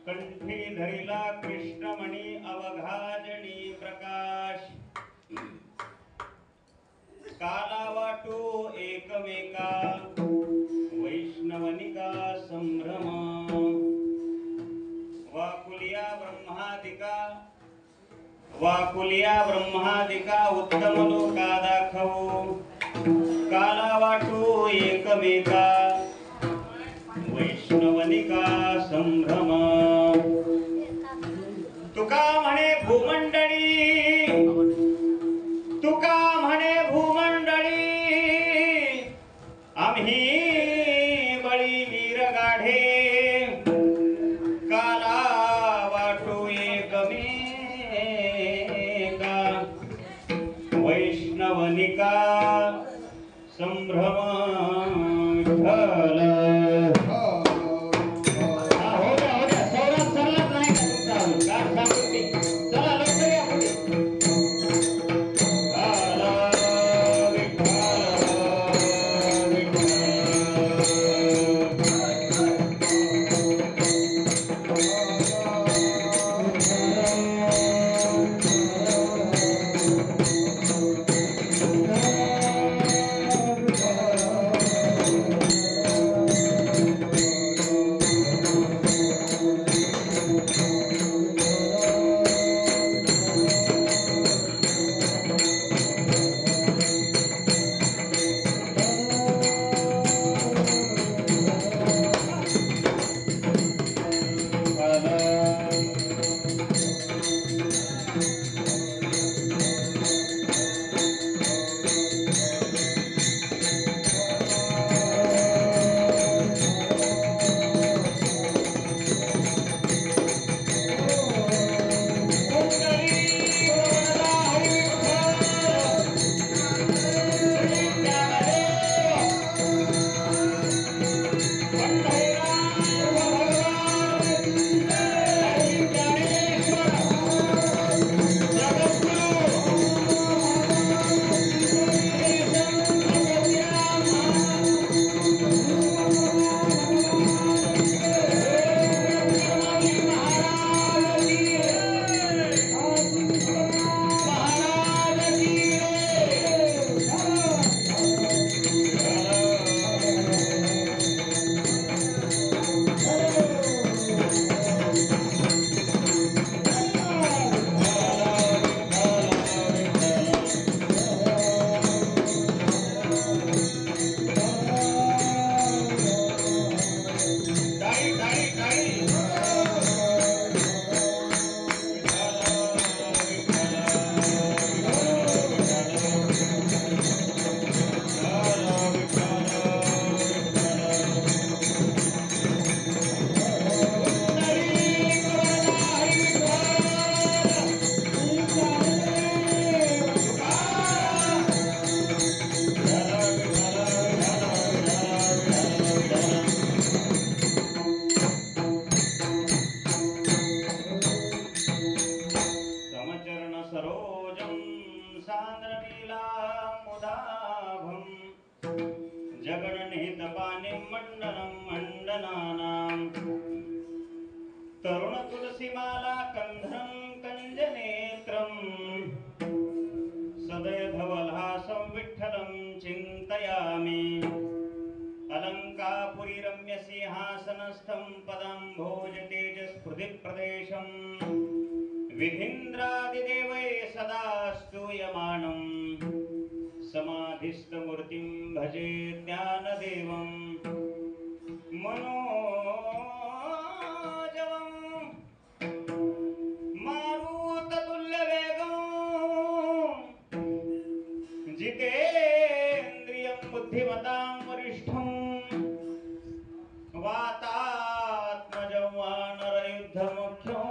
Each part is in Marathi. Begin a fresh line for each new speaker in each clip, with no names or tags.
कंठी धरिला कृष्णमणी अवघाजनी प्रकाश काला वाटू एकमेका वैष्णवनिका संभ्रम वाकुलिया ब्रह्मादिका उत्तम लोका दाखवू काला वाटू एकमेका वैष्णवनिका संभ्रम तुका म्हणे भूमंडळी आम्ही बळी वीर गाढे काला वाटू एकमेका वैष्णवनिका संभ्रम विठ्ठल तरुण तुलसीमाला कंधं कंजनेत्रं सदय धवलहासं विठ्ठलं चिन्तयामि अलंकापुरी रम्य सिंहासनस्थं पदाम्भोज तेजस्फुरित प्रदेशं विधीन्द्रादिदेवै सदा स्तूयमानं समाधिस्थ मूर्तिं भजे ज्ञानदेवं मनोजवं मारुततुल्यवेगं जितेन्द्रियं बुद्धिमतां वरिष्ठं वातात्मजं वानरयुद्धमुख्यं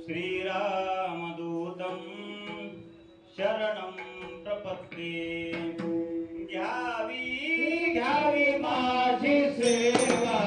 श्रीरामदूतं शरणं प्रपद्ये घ्यावी माझी सेवा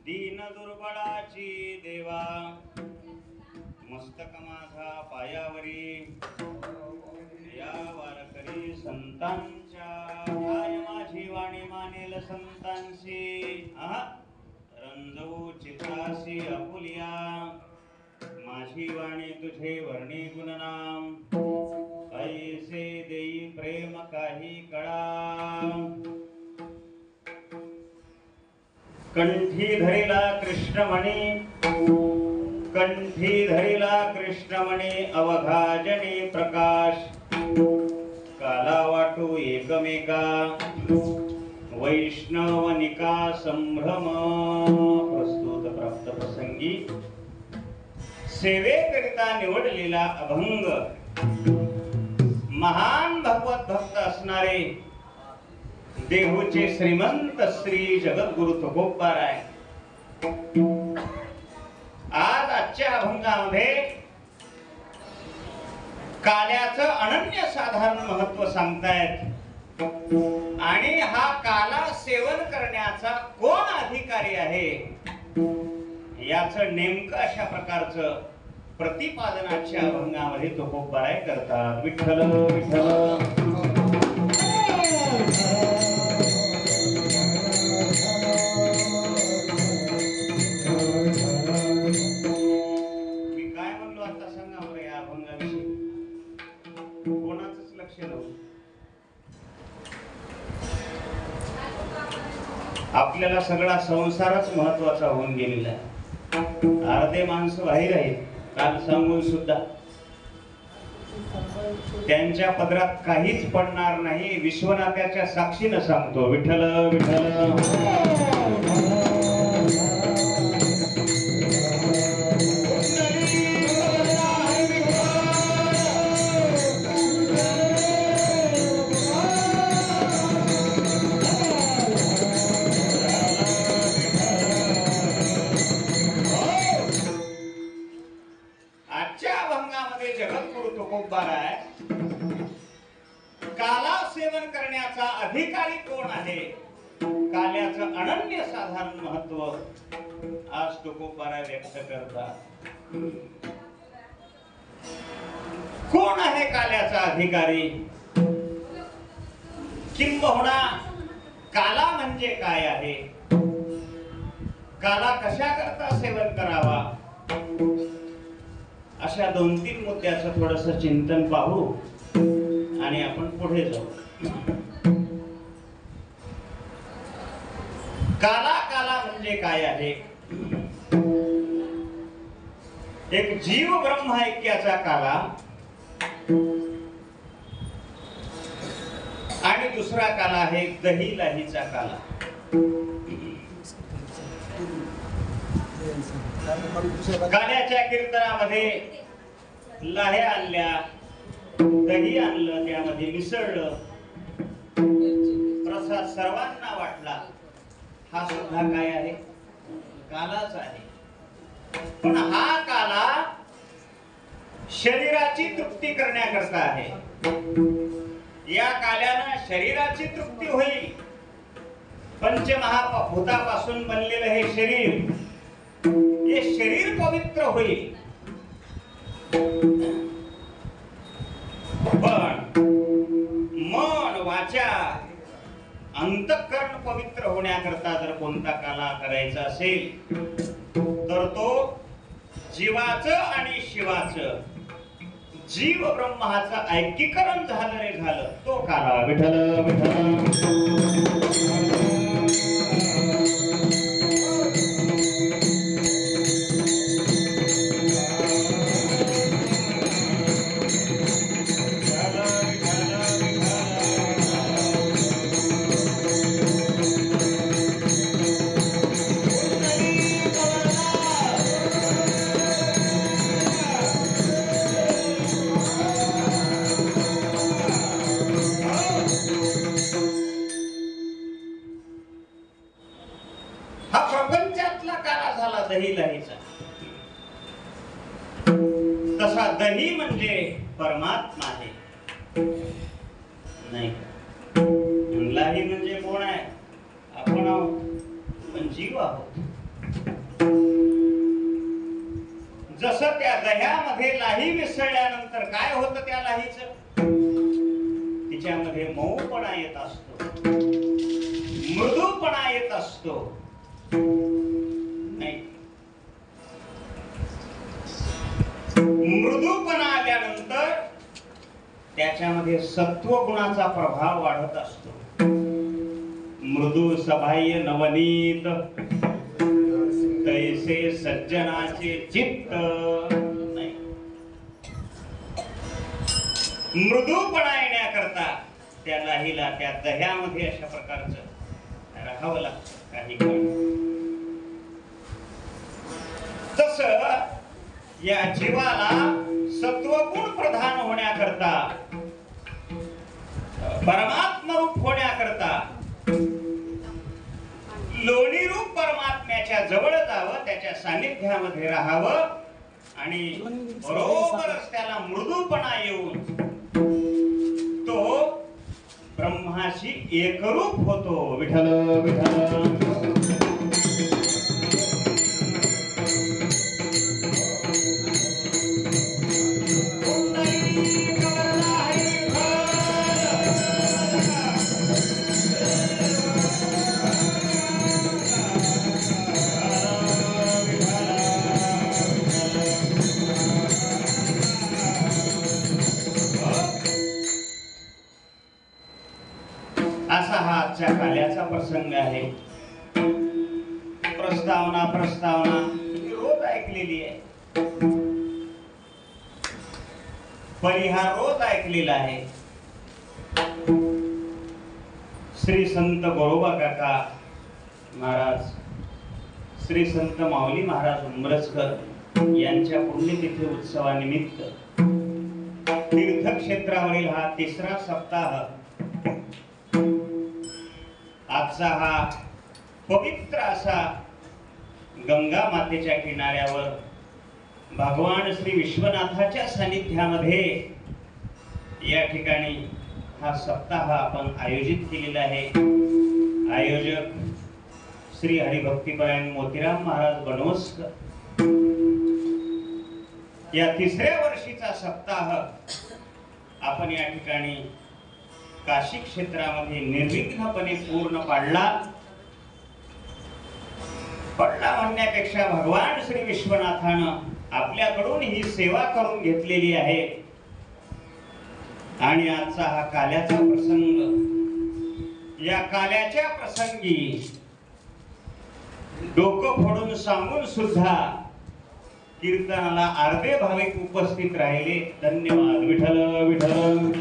दीन दुर्बळाची देवा मस्तक माझा पायावरी या वारकरी संतांच्या काय माझी वाणी मानेल संतांशी रंजवू चित्रासी आपुलिया माझी वाणी तुझे वर्णी गुणनाम ऐसे देई प्रेम काही कळा कंठी धरिला कृष्णमणी कंठी धरिला कृष्णमणी अवघाजनी प्रकाश काला वाटू एकमेका वैष्णवनिका संभ्रम प्रस्तुत प्राप्त प्रसंगी सेवेकरिता निवडलेला अभंग महान भगवत भक्त असणारे देहूचे श्रीमंत श्री जगद्गुरु तुकोबाराय आज आजच्या अभंगामध्ये काल्याचं अनन्य साधारण महत्व सांगतायत आणि हा काला सेवन करण्याचा कोण अधिकारी आहे याचं नेमकं अशा प्रकारचं प्रतिपादनाच्या अभंगामध्ये तुकोबाराय करतात. विठ्ठल विठ्ठल आपल्याला सगळा संसारच महत्वाचा होऊन गेलेला आहे. अर्धे माणसं बाहेर आहेत काल सांगून सुद्धा त्यांच्या पदरात काहीच पडणार नाही. विश्वनाथाच्या साक्षीनं सांगतो विठ्ठल विठ्ठल काला सेवन करण्याचा अधिकारी कोण आहे काल्याचं अनन्य साधारण महत्व आज तुकोबाराय व्यक्त करतात. कोण आहे काल्याचा अधिकारी किंबहुना काला म्हणजे काय आहे काला कशा करता सेवन करावा अशा 2-3 मुद्द्याचं थोडस चिंतन पाहू आणि आपण पुढे जाऊ. काला काला म्हणजे काय आहे एक जीव ब्रह्म ऐक्याचा काला आणि दुसरा काला आहे दही लाहीचा काला. काल्याच्या कीर्तनामध्ये लाह्या आणल्या दही आणलं त्यामध्ये मिसळलं प्रसाद सर्वांना वाटला हा सुद्धा काय आहे कालाच आहे. पण हा काला शरीराची तृप्ती करण्याकरता आहे. या काल्यानं शरीराची तृप्ती होईल. पंचमहाभूतापासून बनलेलं हे शरीर हे शरीर पवित्र होईल. पण मन वाचा अंतःकरण पवित्र होण्याकरता जर कोणता काला करायचा असेल तर तो जीवाचं आणि शिवाचं जीव ब्रह्माचं ऐक्यीकरण झालं रे झालं तो काला. विठ्ठल विठ्ठल तसा दही म्हणजे परमात्मा आहे. नाही लाही म्हणजे कोण आहे? आपण पण जीव आहोत. जसं त्या दह्यामध्ये लाही मिसळल्यानंतर काय होतं त्या लाहीचं? तिच्यामध्ये मऊपणा येत असतो, मृदूपणा येत असतो. नाही मृदूपणा आल्यानंतर त्याच्यामध्ये सत्वगुणाचा प्रभाव वाढत असतो. मृदू सबाह्य नवनीत तैसे सज्जनाचे चित्त. नाही मृदूपणा येण्याकरता त्या लाहीला त्या दह्यामध्ये अशा प्रकारचं राहावं लागतं काही काळ. तसं या जीवाला सत्वगुण प्रधान होण्याकरता, परमात्मा रूप होण्याकरता लोणी रूप परमात्म्याच्या जवळ जावं, त्याच्या सानिध्यामध्ये राहावं आणि बरोबरच त्याला मृदूपणा येऊन तो ब्रह्माशी एकरूप होतो. विठ्ठल विठ्ठल. असा हा आजच्या काल्याचा प्रसंग आहे. प्रस्तावना रोज ऐकलेली आहे, परिहार रोज ऐकलेला आहे. श्री संत गोरोबा काका महाराज, श्री संत माऊली महाराज उंबरसकर यांच्या पुण्यतिथी उत्सवानिमित्त तीर्थक्षेत्रावरील हा तिसरा सप्ताह, आजचा हा पवित्र असा गंगा मातेच्या किनाऱ्यावर भगवान श्री विश्वनाथाच्या सानिध्यामध्ये या ठिकाणी हा सप्ताह आपण आयोजित केलेला आहे. आयोजक श्री हरिभक्तीपरायण मोतीराम महाराज बनवसकर. या तिसऱ्या वर्षीचा सप्ताह आपण या ठिकाणी काशी क्षेत्रामध्ये निर्विघ्नपणे पूर्ण पाडला म्हणण्यापेक्षा भगवान श्री विश्वनाथानं आपल्याकडून ही सेवा करून घेतलेली आहे. आणि आजचा हा काल्याचा प्रसंग, या काल्याच्या प्रसंगी डोकं फोडून सांगून सुद्धा कीर्तनाला अर्धे भाविक उपस्थित राहिले. धन्यवाद. विठ्ठल विठ्ठल.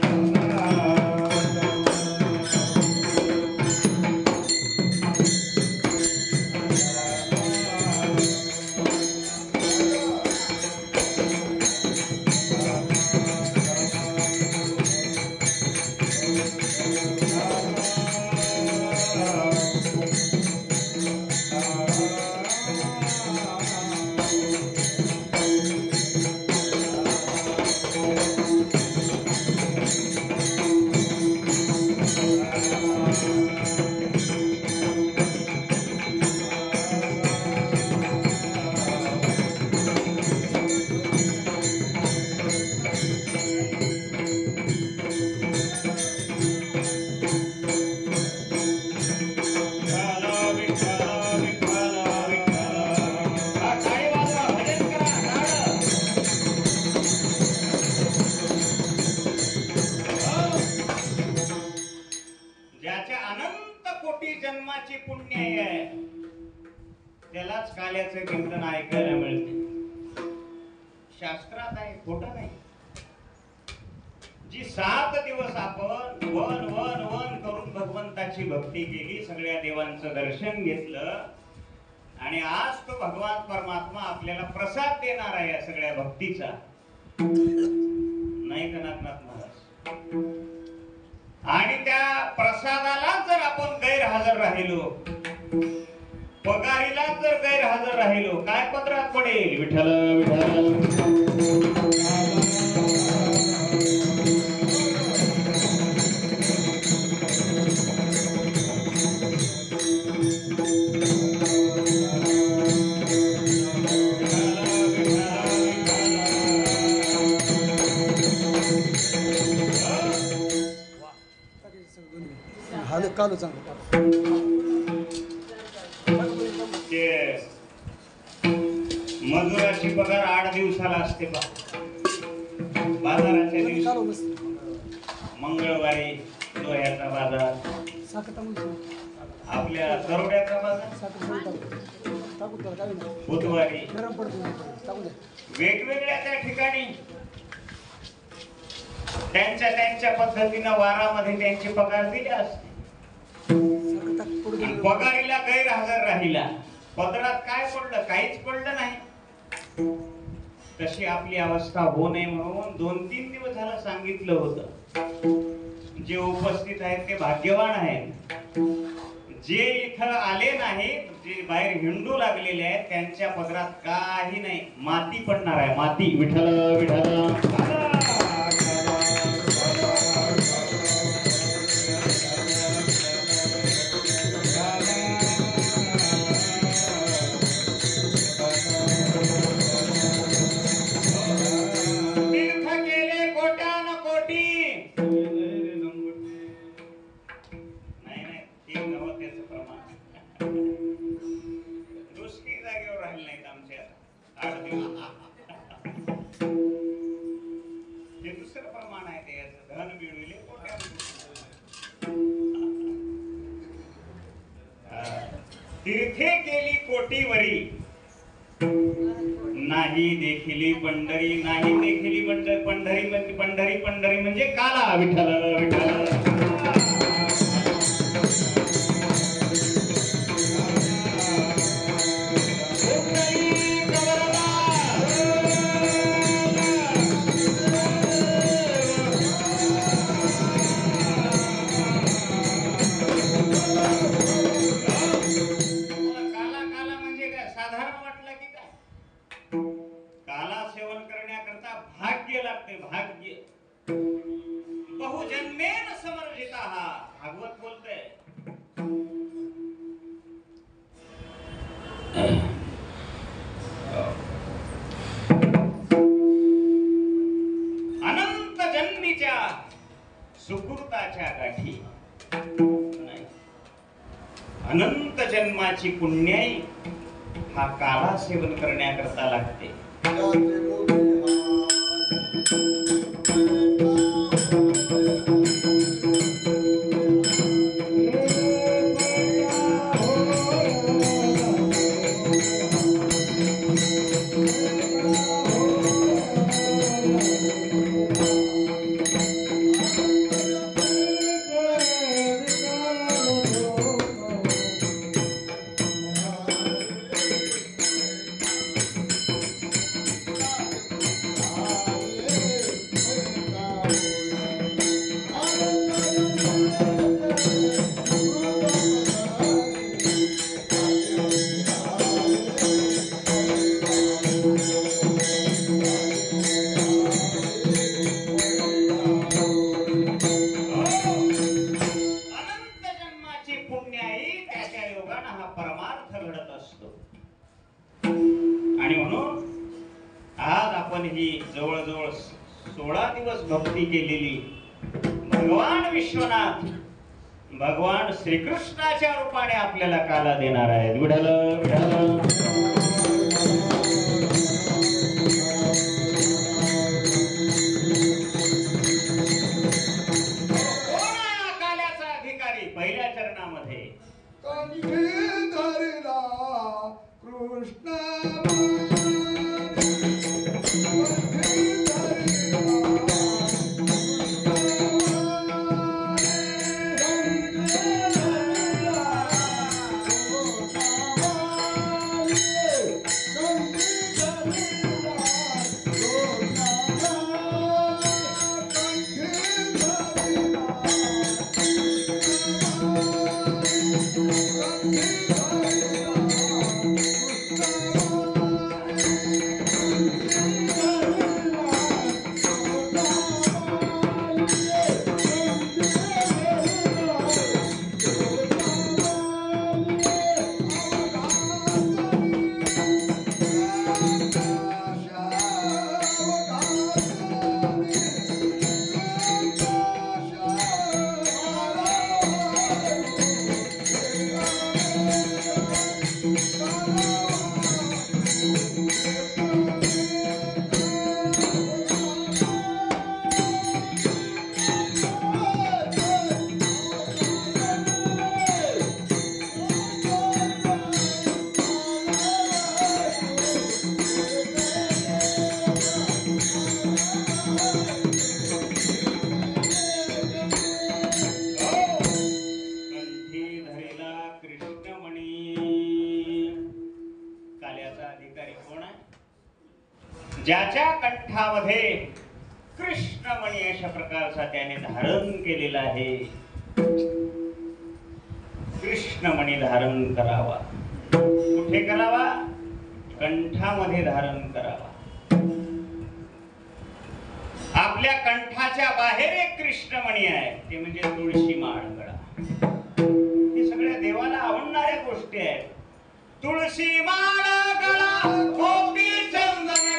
जन्माची पुण्य आहे त्यालाच काल्याचं कीर्तन ऐकायला मिळते. शास्त्रात आहे, खोटं नाही. जी 7 दिवस आपण वन वन वन करून भगवंताची भक्ती केली, सगळ्या देवांचं दर्शन घेतलं आणि आज तो भगवान परमात्मा आपल्याला प्रसाद देणार आहे या सगळ्या भक्तीचा. नाही का नाथनाथ महाराज? आणि त्या प्रसादाला जर आपण गैरहजर राहिलो, पगारीला जर गैरहजर राहिलो, काय पदरात पडेल? विठ्ठल विठ्ठल.
कालू चांगलं
ते मजुराची पगार 8 दिवसाला असते बा. बाजाराच्या दिवशी
कालू मस्त
मंगळवारी लोह्याचा बाजार,
साखर टाकून
आपल्या दरोड्याचा बाजार
साखर टाकून त्याला काय नाही
बुधवारी,
गरम पडतो टाकून द्या
वेगवेगळ्या त्या ठिकाणी त्यांच्या पद्धतीनं वारामध्ये त्यांची पगार दिली असते.
साखर टाक पुढे
आणि पगारीला गैरहजर राहिला, पदरात काय पडलं? काहीच पडलं नाही. तशी आपली अवस्था होऊ नये म्हणून 2-3 दिवस झालं सांगितलं होतं. जे उपस्थित आहेत ते भाग्यवान आहेत. जे इथं आले नाहीत, जे बाहेर हिंडू लागलेले आहेत, त्यांच्या पदरात काही नाही, माती पडणार आहे. माती. विठ्ठल विठ्ठल. तीर्थ केले कोट्यान कोटी. नाही ते नव्हतं त्याचं प्रमाण. दुसरी जागेवर राहिले नाहीत आमच्या 8 दिवस. हे दुसरं प्रमाण आहे ते याचं. धन मिळविले कोट्यान. तीर्थे केली कोटीवरी, नाही देखिली पंढरी. नाही देखिली पंढरी म्हणजे काला. विठ्ठल विठ्ठल. काला म्हणजे काय? साधारण वाटलं की काय? काला सेवन करण्याकरता भाग्य लागते. भाग्य. बहुजन्मेन समर्जिता. हा भागवत बोलतंय. अनंत जन्मीच्या सुकृताच्या गाठी नाही, अनंत जन्माची पुण्याई हा काला सेवन करण्याकरता लागते. आणि म्हणून आज आपण ही जवळजवळ 16 दिवस भक्ती केलेली भगवान विश्वनाथ, भगवान श्रीकृष्णाच्या रूपाने आपल्याला काला देणार आहेत. विठ्ठल विठ्ठल. कोण आहे काल्याचा अधिकारी? पहिल्या चरणामध्ये
कृष्ण
ज्याच्या कंठामध्ये कृष्णमणी अशा प्रकारचा त्याने धारण केलेला आहे. कृष्णमणी धारण करावा. कुठे करावा? कंठामध्ये धारण करावा. आपल्या कंठाच्या बाहेर एक कृष्णमणी आहे, ते म्हणजे तुळशी माळ गळा. हे सगळ्या देवाला आवडणाऱ्या गोष्टी आहेत. तुळशी माळ गळा गोपी चंदन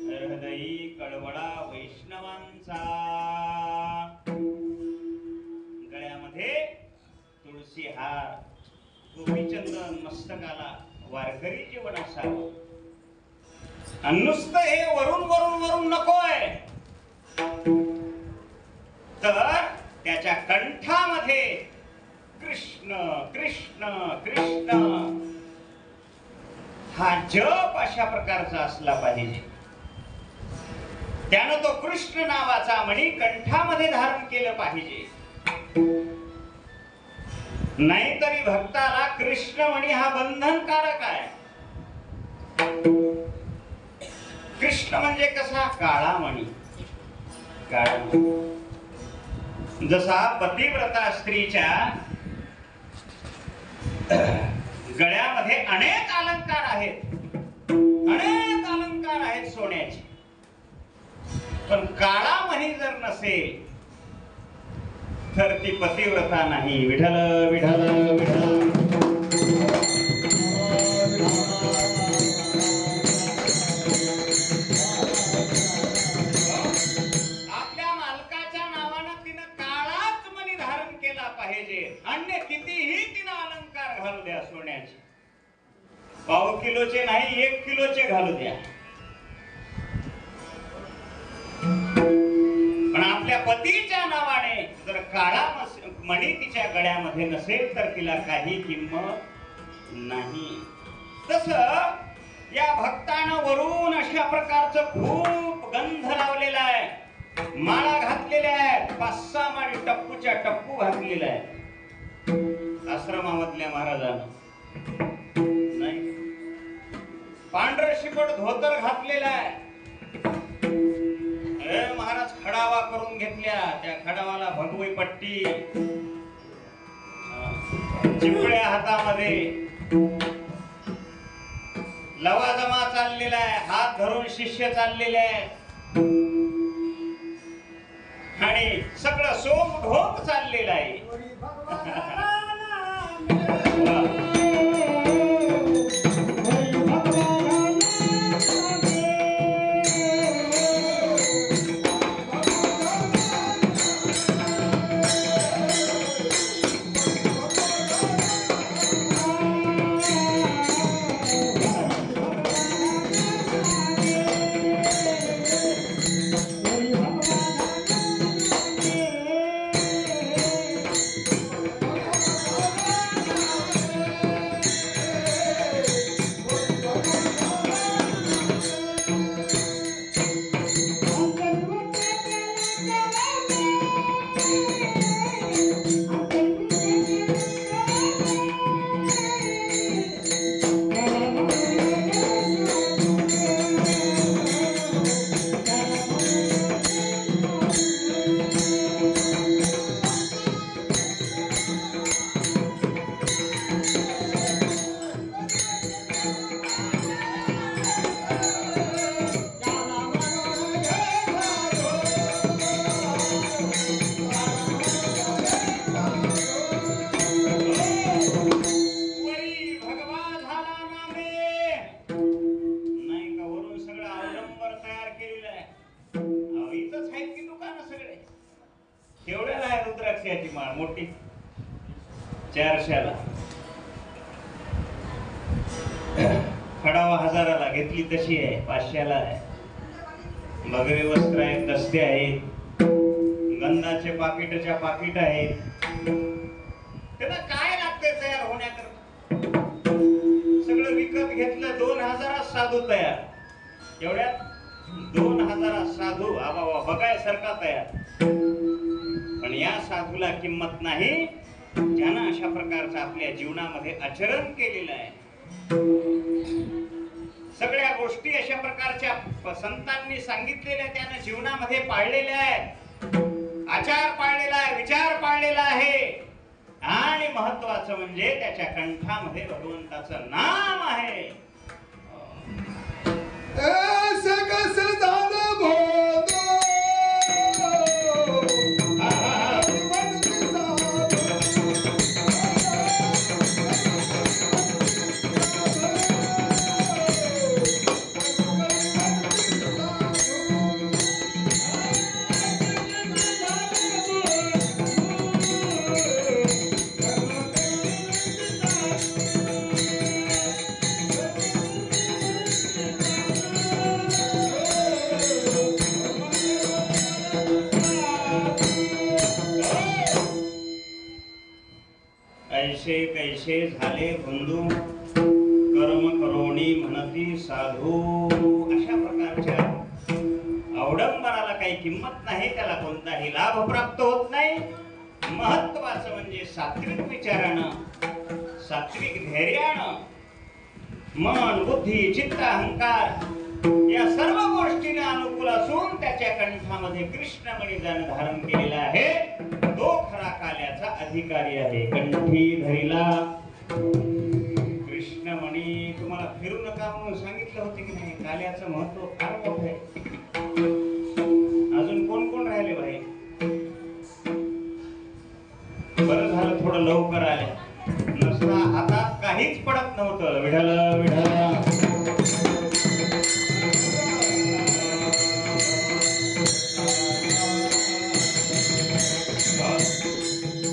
हृदयी कळवळा वैष्णवांचा. गळ्यामध्ये तुळशी हार, गोपीचंदन, मस्तकाला वारकरी जीवन असावं. आणि नुसतं हे वरून वरून वरून नकोय, तर त्याच्या कंठामध्ये कृष्ण कृष्ण कृष्ण हा जप अशा प्रकारचा असला पाहिजे. त्यानं तो कृष्ण नावाचा मणी कंठामध्ये धारण केलं पाहिजे. नाहीतरी भक्ताला कृष्णमणी हा बंधनकारक आहे. कृष्ण म्हणजे कसा? काळा मणी. काळा मणी जसा पतिव्रता स्त्रीच्या गळ्यामध्ये अनेक अलंकार आहेत, अनेक अलंकार आहेत सोन्याचे, पण काळा मणी जर नसेल तर ती पतिव्रता नाही. विठ्ठल विठ्ठल विठ्ठल. आपल्या मालकाच्या नावानं तिनं काळाच मणी धारण केला पाहिजे. अन्य कितीही तिनं अलंकार घालू द्या सोन्याचे, पाव किलोचे नाही 1 किलोचे घालू द्या, पण आपल्या पतीच्या नावाने जर काळा मणी तिच्या गळ्यामध्ये नसेल तर तिला काही किंमत नाही. तसं या भक्तानं वरून अशा प्रकारचं खूप गंध लावलेला आहे, माळा घातलेल्या आहेत, 5-6 माळी टप्पूच्या टप्पू घातलेला आहे. आश्रमामधल्या महाराजांना नाही, पांढर शिपट धोतर घातलेला आहे. महाराज खडावा करून घेतल्या, त्या खडावाला भगवी पट्टी, चिपळ्या हातामध्ये, लवाजमा चाललेला आहे, हात धरून शिष्य चाललेले आहे आणि सगळं सोम ढोक चाललेलं आहे. वरी भगवा झाला नामे. नाही का वरून सगळं अवलंबर तयार केलेलं आहे. अहो, इथंच आहेत की दुकानं सगळे. केवढ्याला आहे रुद्राक्षाची माळ मोठी? 400ला. खडावा 1000ला घेतली तशी आहे. 500ला आहे. भगवे वस्त्र आहेत, दस्ते आहेत, गंधाचे पाकिटच्या पाकिट आहेत. त्याला काय लागतंय तयार होण्याकरता? सगळं विकत घेतलं. 2000 साधू तयार. एवढ्यात 2000 साधू आबा बघायसारखा तयार. पण या साधूला किंमत नाही ज्यानं अशा प्रकारचं आपल्या जीवनामध्ये आचरण केलेलं आहे. सगळ्या गोष्टी अशा प्रकारच्या संतांनी सांगितलेल्या त्यानं जीवनामध्ये पाळलेल्या आहेत. आचार पाळलेला आहे, विचार पाळलेला आहे. आणि महत्वाचं म्हणजे त्याच्या कंठामध्ये भगवंताचं नाम आहे. ऐसे कैसे झाले बंधू कर्म करोणी म्हणती साधू. अशा प्रकारच्या अवडंबराला काही किंमत नाही. त्याला कोणताही लाभ प्राप्त होत नाही. महत्वाचं म्हणजे सात्विक विचारानं, सात्विक धैर्यानं मन, बुद्धी, चित्त, अहंकार या सर्व गोष्टींना अनुकूल असून त्याच्या कंठामध्ये कृष्णमणी ज्यानं धारण केलेला आहे तो खरा काल्याचा अधिकारी आहे. कंठी धरिला कृष्णमणी. तुम्हाला फिरू नका म्हणून सांगितलं होते की नाही? काल्याचं महत्व फार मोठं आहे. अजून कोण कोण राहिले भाई? बरं झालं थोडं लवकर आले. नसता हातात काहीच पडत नव्हतं. विढाला विढाला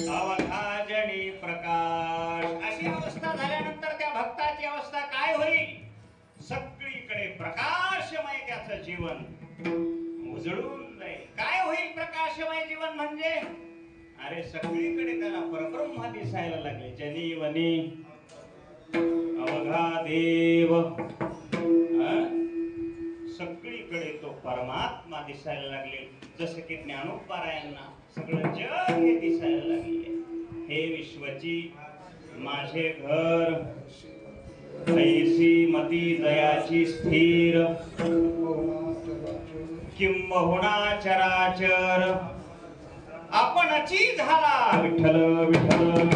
अवघाजणी प्रकाश. अशी अवस्था झाल्यानंतर त्या भक्ताची अवस्था काय होईल? सगळीकडे प्रकाशमय त्याचं जीवन उजळून जाईल. काय होईल प्रकाशमय जीवन म्हणजे? अरे सगळीकडे त्याला परब्रह्म दिसायला लागले. जनी वनी अवघा देव. सगळीकडे तो परमात्मा दिसायला लागले. जसं की ज्ञानोबारायांना सगळं जग हे दिसायला लागले. हे विश्वची माझे घर, ऐसी मती दयाची स्थिर, किंबहुना चराचर आपणची झाला विठ्ठल विठ्ठल.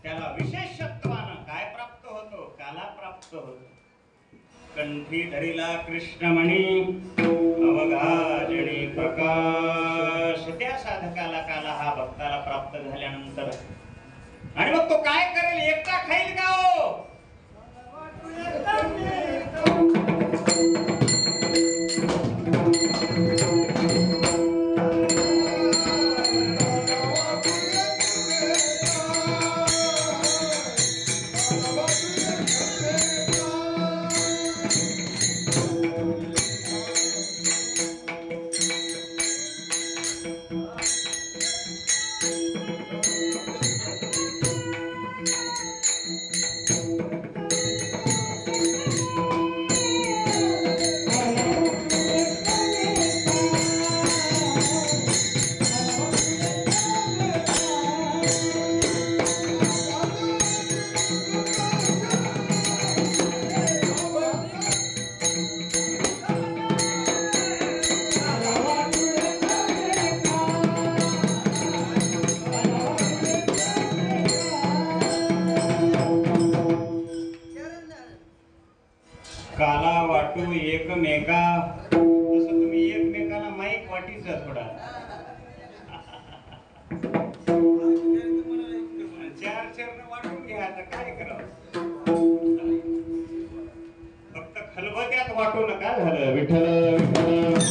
त्याला विशेषत्वानं काय प्राप्त होतो? काला प्राप्त होतो. कंठी धरिला कृष्णमणी अवघाजणी प्रकाश. त्या साधकाला काला हा भक्ताला प्राप्त झाल्यानंतर आणि मग तो काय करेल? एकटा खाईल का हो? काला वाटू एकमेका, तसं तुम्ही एकमेकाला माईक वाटीचा थोडा. चार चरण वाटून घ्या, आता काय करावं. फक्त खलबत्यात वाटू नका. झालं विठ्ठल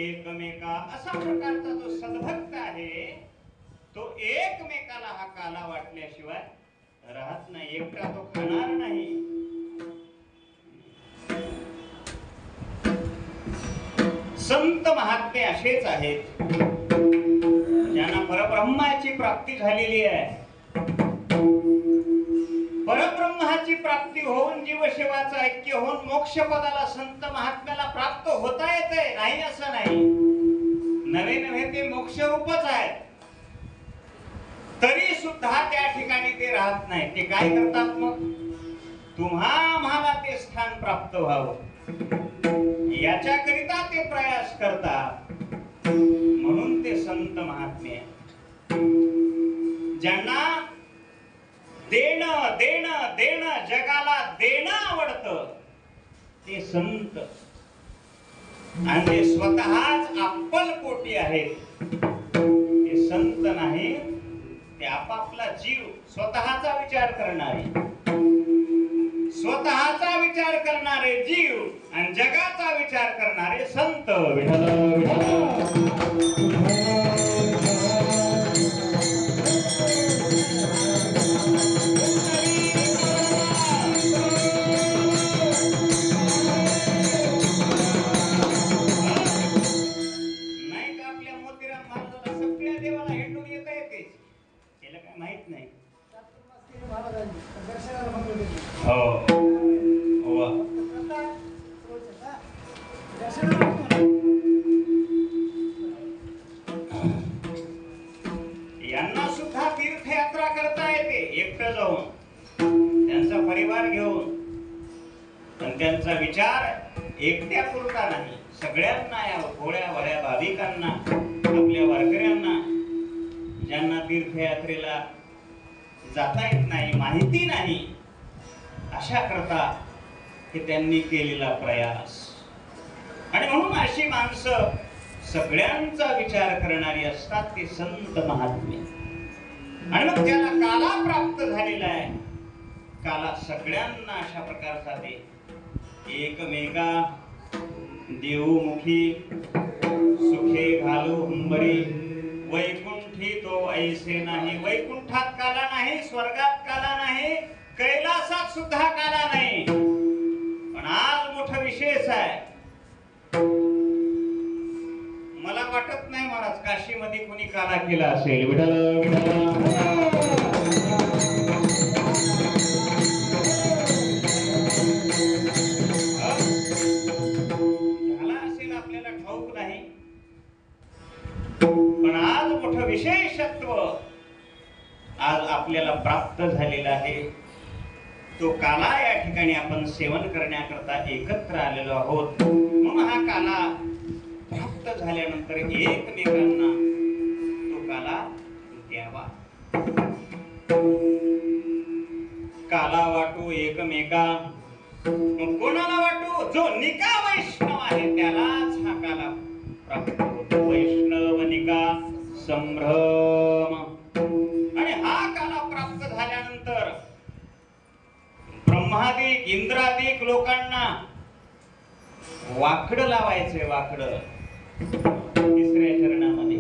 एकमेका असा प्रकारचा जो सद्भक्त आहे तो एकमेकाला हा काला वाटल्याशिवाय राहत नाही. एकटा तो खाणार नाही. संत महात्मे असेच आहेत ज्यांना परब्रह्माची प्राप्ती झालेली आहे. परब्रह्माची प्राप्ती होऊन जीवशिवाचं ऐक्य होऊन मोक्षपदाला संत महात्म्याला प्राप्त होता येते, नाही असं नाही. नवे नवे ते मोक्षरूपच आहेत, तरी सुद्धा त्या ठिकाणी ते राहत नाही. ते काय करतात मग? तुम्हाला ते स्थान प्राप्त व्हावं याच्याकरिता ते प्रयास करतात. म्हणून ते संत महात्मे ज्यांना देणं देणं देणं जगाला देणं आवडतं ते संत, आणि ते स्वतःच अक्कलपोटी आहेत ते संत नाही. ते आपापला जीव स्वतःचा विचार करणारे, स्वतःचा विचार करणारे जीव आणि जगाचा विचार करणारे संत. माहित नाही. यांना सुद्धा तीर्थयात्रा करता येते एकटं जाऊन, त्यांचा परिवार घेऊन. पण त्यांचा विचार एकट्या पुरता नाही, सगळ्यांना, या भोळ्या भऱ्या भाविकांना, आपल्या वारकऱ्यांना ज्यांना तीर्थयात्रेला जाता येत नाही, माहिती नाही, अशा करता हे त्यांनी केलेला प्रयास. आणि म्हणून अशी माणसं सगळ्यांचा विचार करणारी असतात ते संत महात्मे. आणि मग ज्याला काला प्राप्त झालेला आहे, काला सगळ्यांना अशा प्रकारचा दे. एकमेका देऊमुखी सुखे घालू हंबरी, वैकुंठी तो ऐसे नाही. वैकुंठात काला नाही, स्वर्गात काला नाही, कैलासात सुद्धा काला नाही. पण आज मोठं विशेष आहे. मला वाटत नाही महाराज काशीमध्ये कोणी काला केला असेल. झाला असेल आपल्याला ठाऊक नाही. पण आज मोठं विशेषत्व आज आपल्याला प्राप्त झालेला आहे. तो काला या ठिकाणी आपण सेवन करण्याकरता एकत्र आलेलो आहोत. म्हणून हा काला प्राप्त झाल्यानंतर एकमेकांना तो काला द्यावा. काला वाटू एकमेका. मग कोणाला वाटू? जो निका वैष्णव आहे त्यालाच हा काला प्राप्त होतो. वैष्णव निका संभ्रम. आणि हा काला प्राप्त झाल्यानंतर ब्रह्मादिक इंद्रादिक लोकांना वाकड लावायचे. वाकड तिसऱ्या चरणामध्ये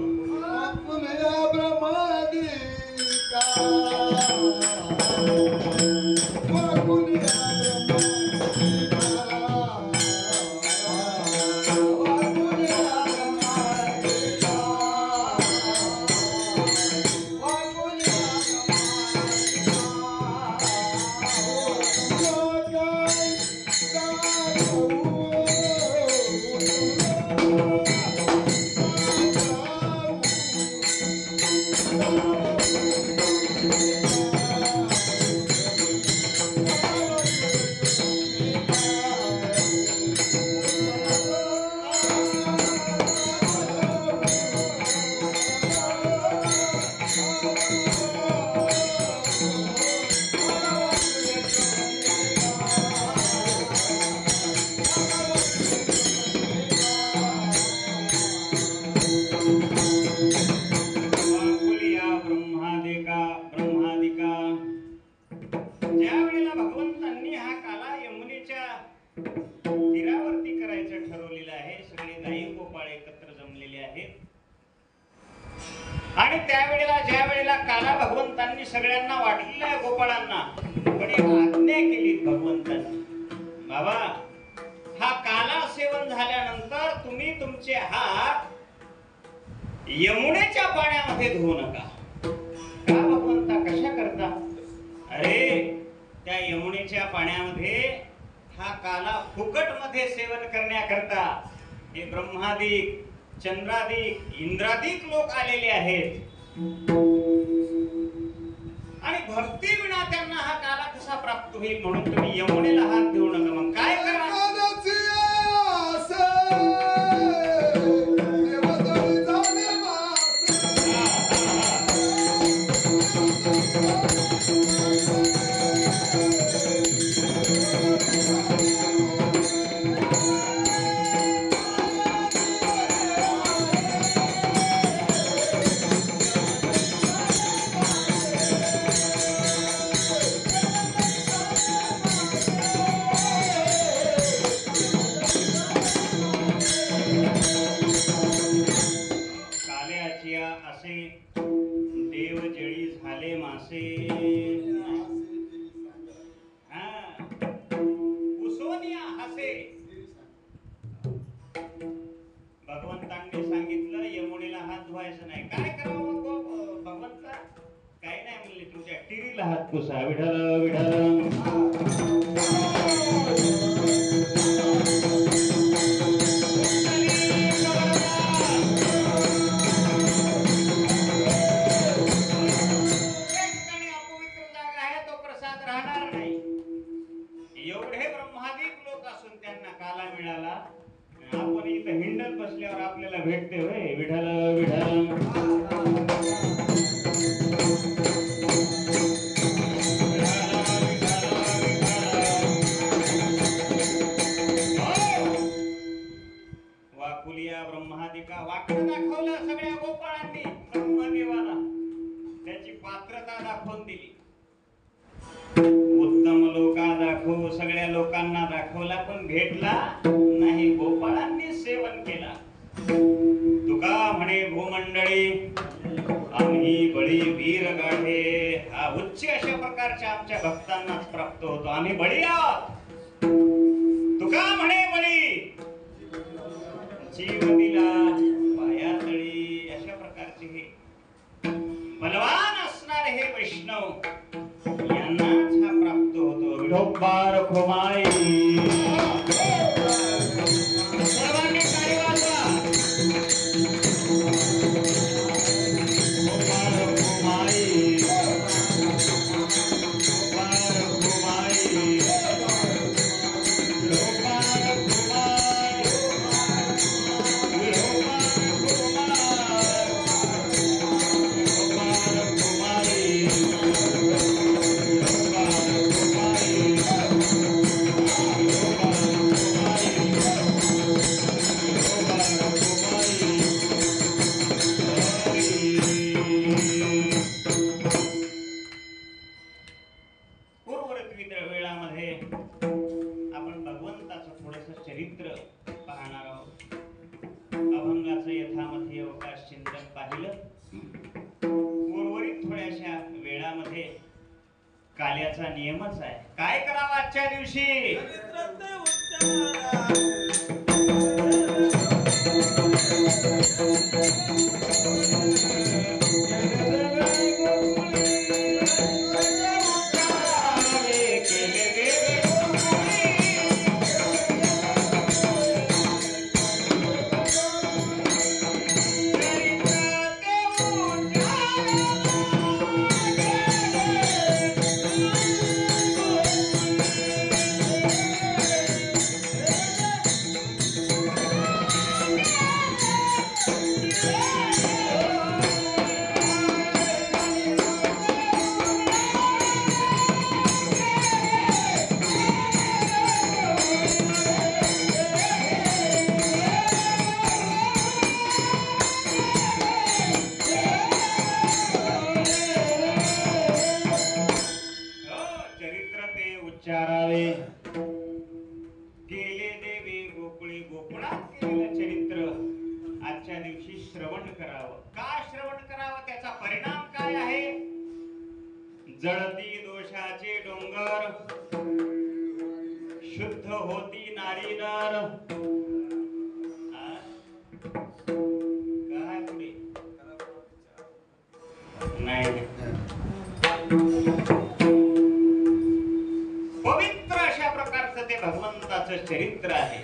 आणि त्यावेळेला ज्या वेळेला काला भगवंतांनी सगळ्यांना वाटलेलं आहे गोपाळांना, पण एक आज्ञा केली भगवंतांनी, बाबा हा काला सेवन झाल्यानंतर तुम्ही तुमचे हात यमुनेच्या पाण्यामध्ये धुवू नका. का भगवंता, कशा करता? अरे त्या यमुनेच्या पाण्यामध्ये हा काला फुकट मध्ये सेवन करण्याकरता हे ब्रह्मादिक, चंद्रादिक, इंद्रादिक लोक आलेले आहेत आणि भक्ती विना त्यांना हा काला कसा प्राप्त होईल, म्हणून तुम्ही यमुनेला हात देऊ नका. मग काय करा? भगवंतांनी सांगितलं यमुनेला हात धुवायचं नाही. काय करावं मग भगवंता? काय नाही म्हणले, तुमच्या टिरीला हात पुसा. विठ्ठल विठ्ठल आपण इथं हिंडत बसल्यावर आपल्याला भेटते होय. विठ्ठल विठ्ठल वाकुलिया ब्रह्मादिका वाकडं दाखवलं सगळ्या गोपाळांनी ब्रह्मदेवाला, त्याची पात्रता दाखवून दिली. उत्तम लोका दाखवू सगळ्या लोकांना दाखवला, पण भेटला नाही. गोपाळांनी सेवन केला. तुका म्हणे भूमंडळी आम्ही बळी वीर गाढे, हा उच्च अशा प्रकारच्या आमच्या भक्तांनाच प्राप्त होतो. आम्ही बळी आहोत. तुका म्हणे बळी जीव दिला पायातळी, अशा प्रकारचे हे बलवान असणारे हे वैष्णव यांनाच हा प्राप्त होतो. विठोबा रखुमाई सर्वांनी टाळी वाजवा. विठोबा रखुमाई, विठोबा रखुमाई, विठोबा रखुमाई, विठोबा रखुमाई, वेळामध्ये आपण भगवंताचं थोडस चरित्र पाहणार आहोत. अभंगाचं यथामथी अवकाश चिंतन पाहिलं. उर्वरित थोड्याशा वेळामध्ये काल्याचा नियमच आहे. काय करावं आजच्या दिवशी? उच्चारावे. गेले देवे गोकुळी, गोकुळात केलेलं चरित्र आजच्या दिवशी श्रवण करावं. का श्रवण करावं? त्याचा त्याचा परिणाम काय आहे? जळती दोषाचे डोंगर, शुद्ध होती नारी नर. काय पुढे नाही. पवित्र अशा प्रकारचं ते भगवंताचं चरित्र आहे.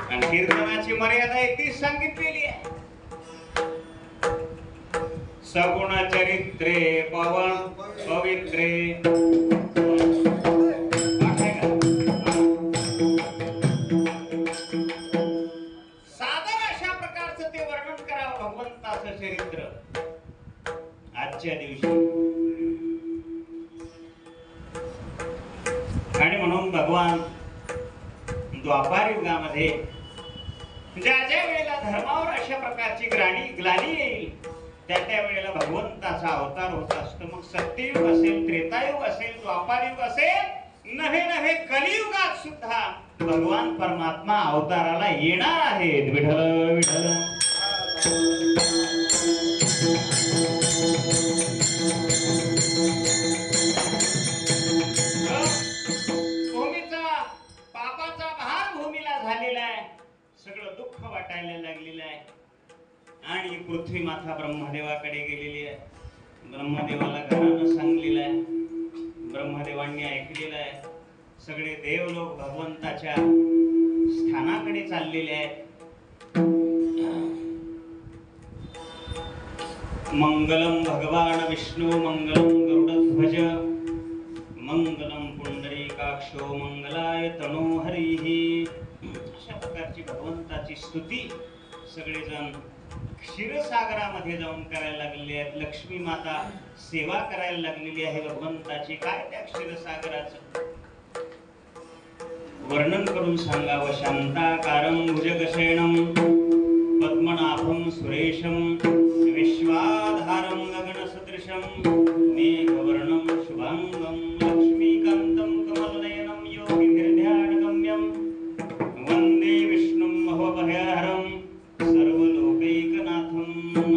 आणि कीर्तनाची मर्यादा एकटी सांगितलेली आहे. सगुण चरित्रे पवन पवित्रे. सादर अशा प्रकारचं ते वर्णन करावं भगवंताचं चरित्र आजच्या दिवशी. आणि म्हणून भगवान द्वापार युगामध्ये ज्या ज्या वेळेला धर्मावर अशा प्रकारची ग्लानी येईल त्या त्या वेळेला भगवंताचा अवतार होत असतो. मग सत्ययुग असेल, त्रेतायुग असेल, द्वापारयुग असेल, नव्हे नव्हे कलियुगात सुद्धा भगवान परमात्मा अवताराला येणार आहेत. विठ्ठल विठ्ठल. भूमीचा पापाचा भार भूमीला झालेला आहे. सगळं दुःख वाटायला लागलेलं आहे. आणि पृथ्वी माता ब्रह्मदेवाकडे गेलेली आहे. ब्रह्मदेवाला घरानं सांगलेलं आहे. ब्रह्मदेवांनी ऐकलेलं आहे. सगळे देव लोक भगवंताच्या स्थानाकडे चाललेले आहेत. मंगलम भगवान विष्णू मंगलम गरुडध्वज मंगलम पुंडरीकाक्षो मंगलाय तनोहरिः. अशा प्रकारची भगवंताची स्तुती सगळेजण क्षीरसागरामध्ये जाऊन करायला लागलेले आहेत. लक्ष्मी माता सेवा करायला लागलेली आहे भगवंताची. काय त्या क्षीरसागराचं वर्णन करून सांगावं. शांताकारं भुजगशयनं पद्मनाभं सुरेशं विश्वाधारं गगनसदृशं मेघवर्णं शुभांगं लक्ष्मीकान्तं कमलनयनं योगिभिर्ध्यानगम्यं वन्दे विष्णुं महोभयहरं सर्वलोकैकनाथं.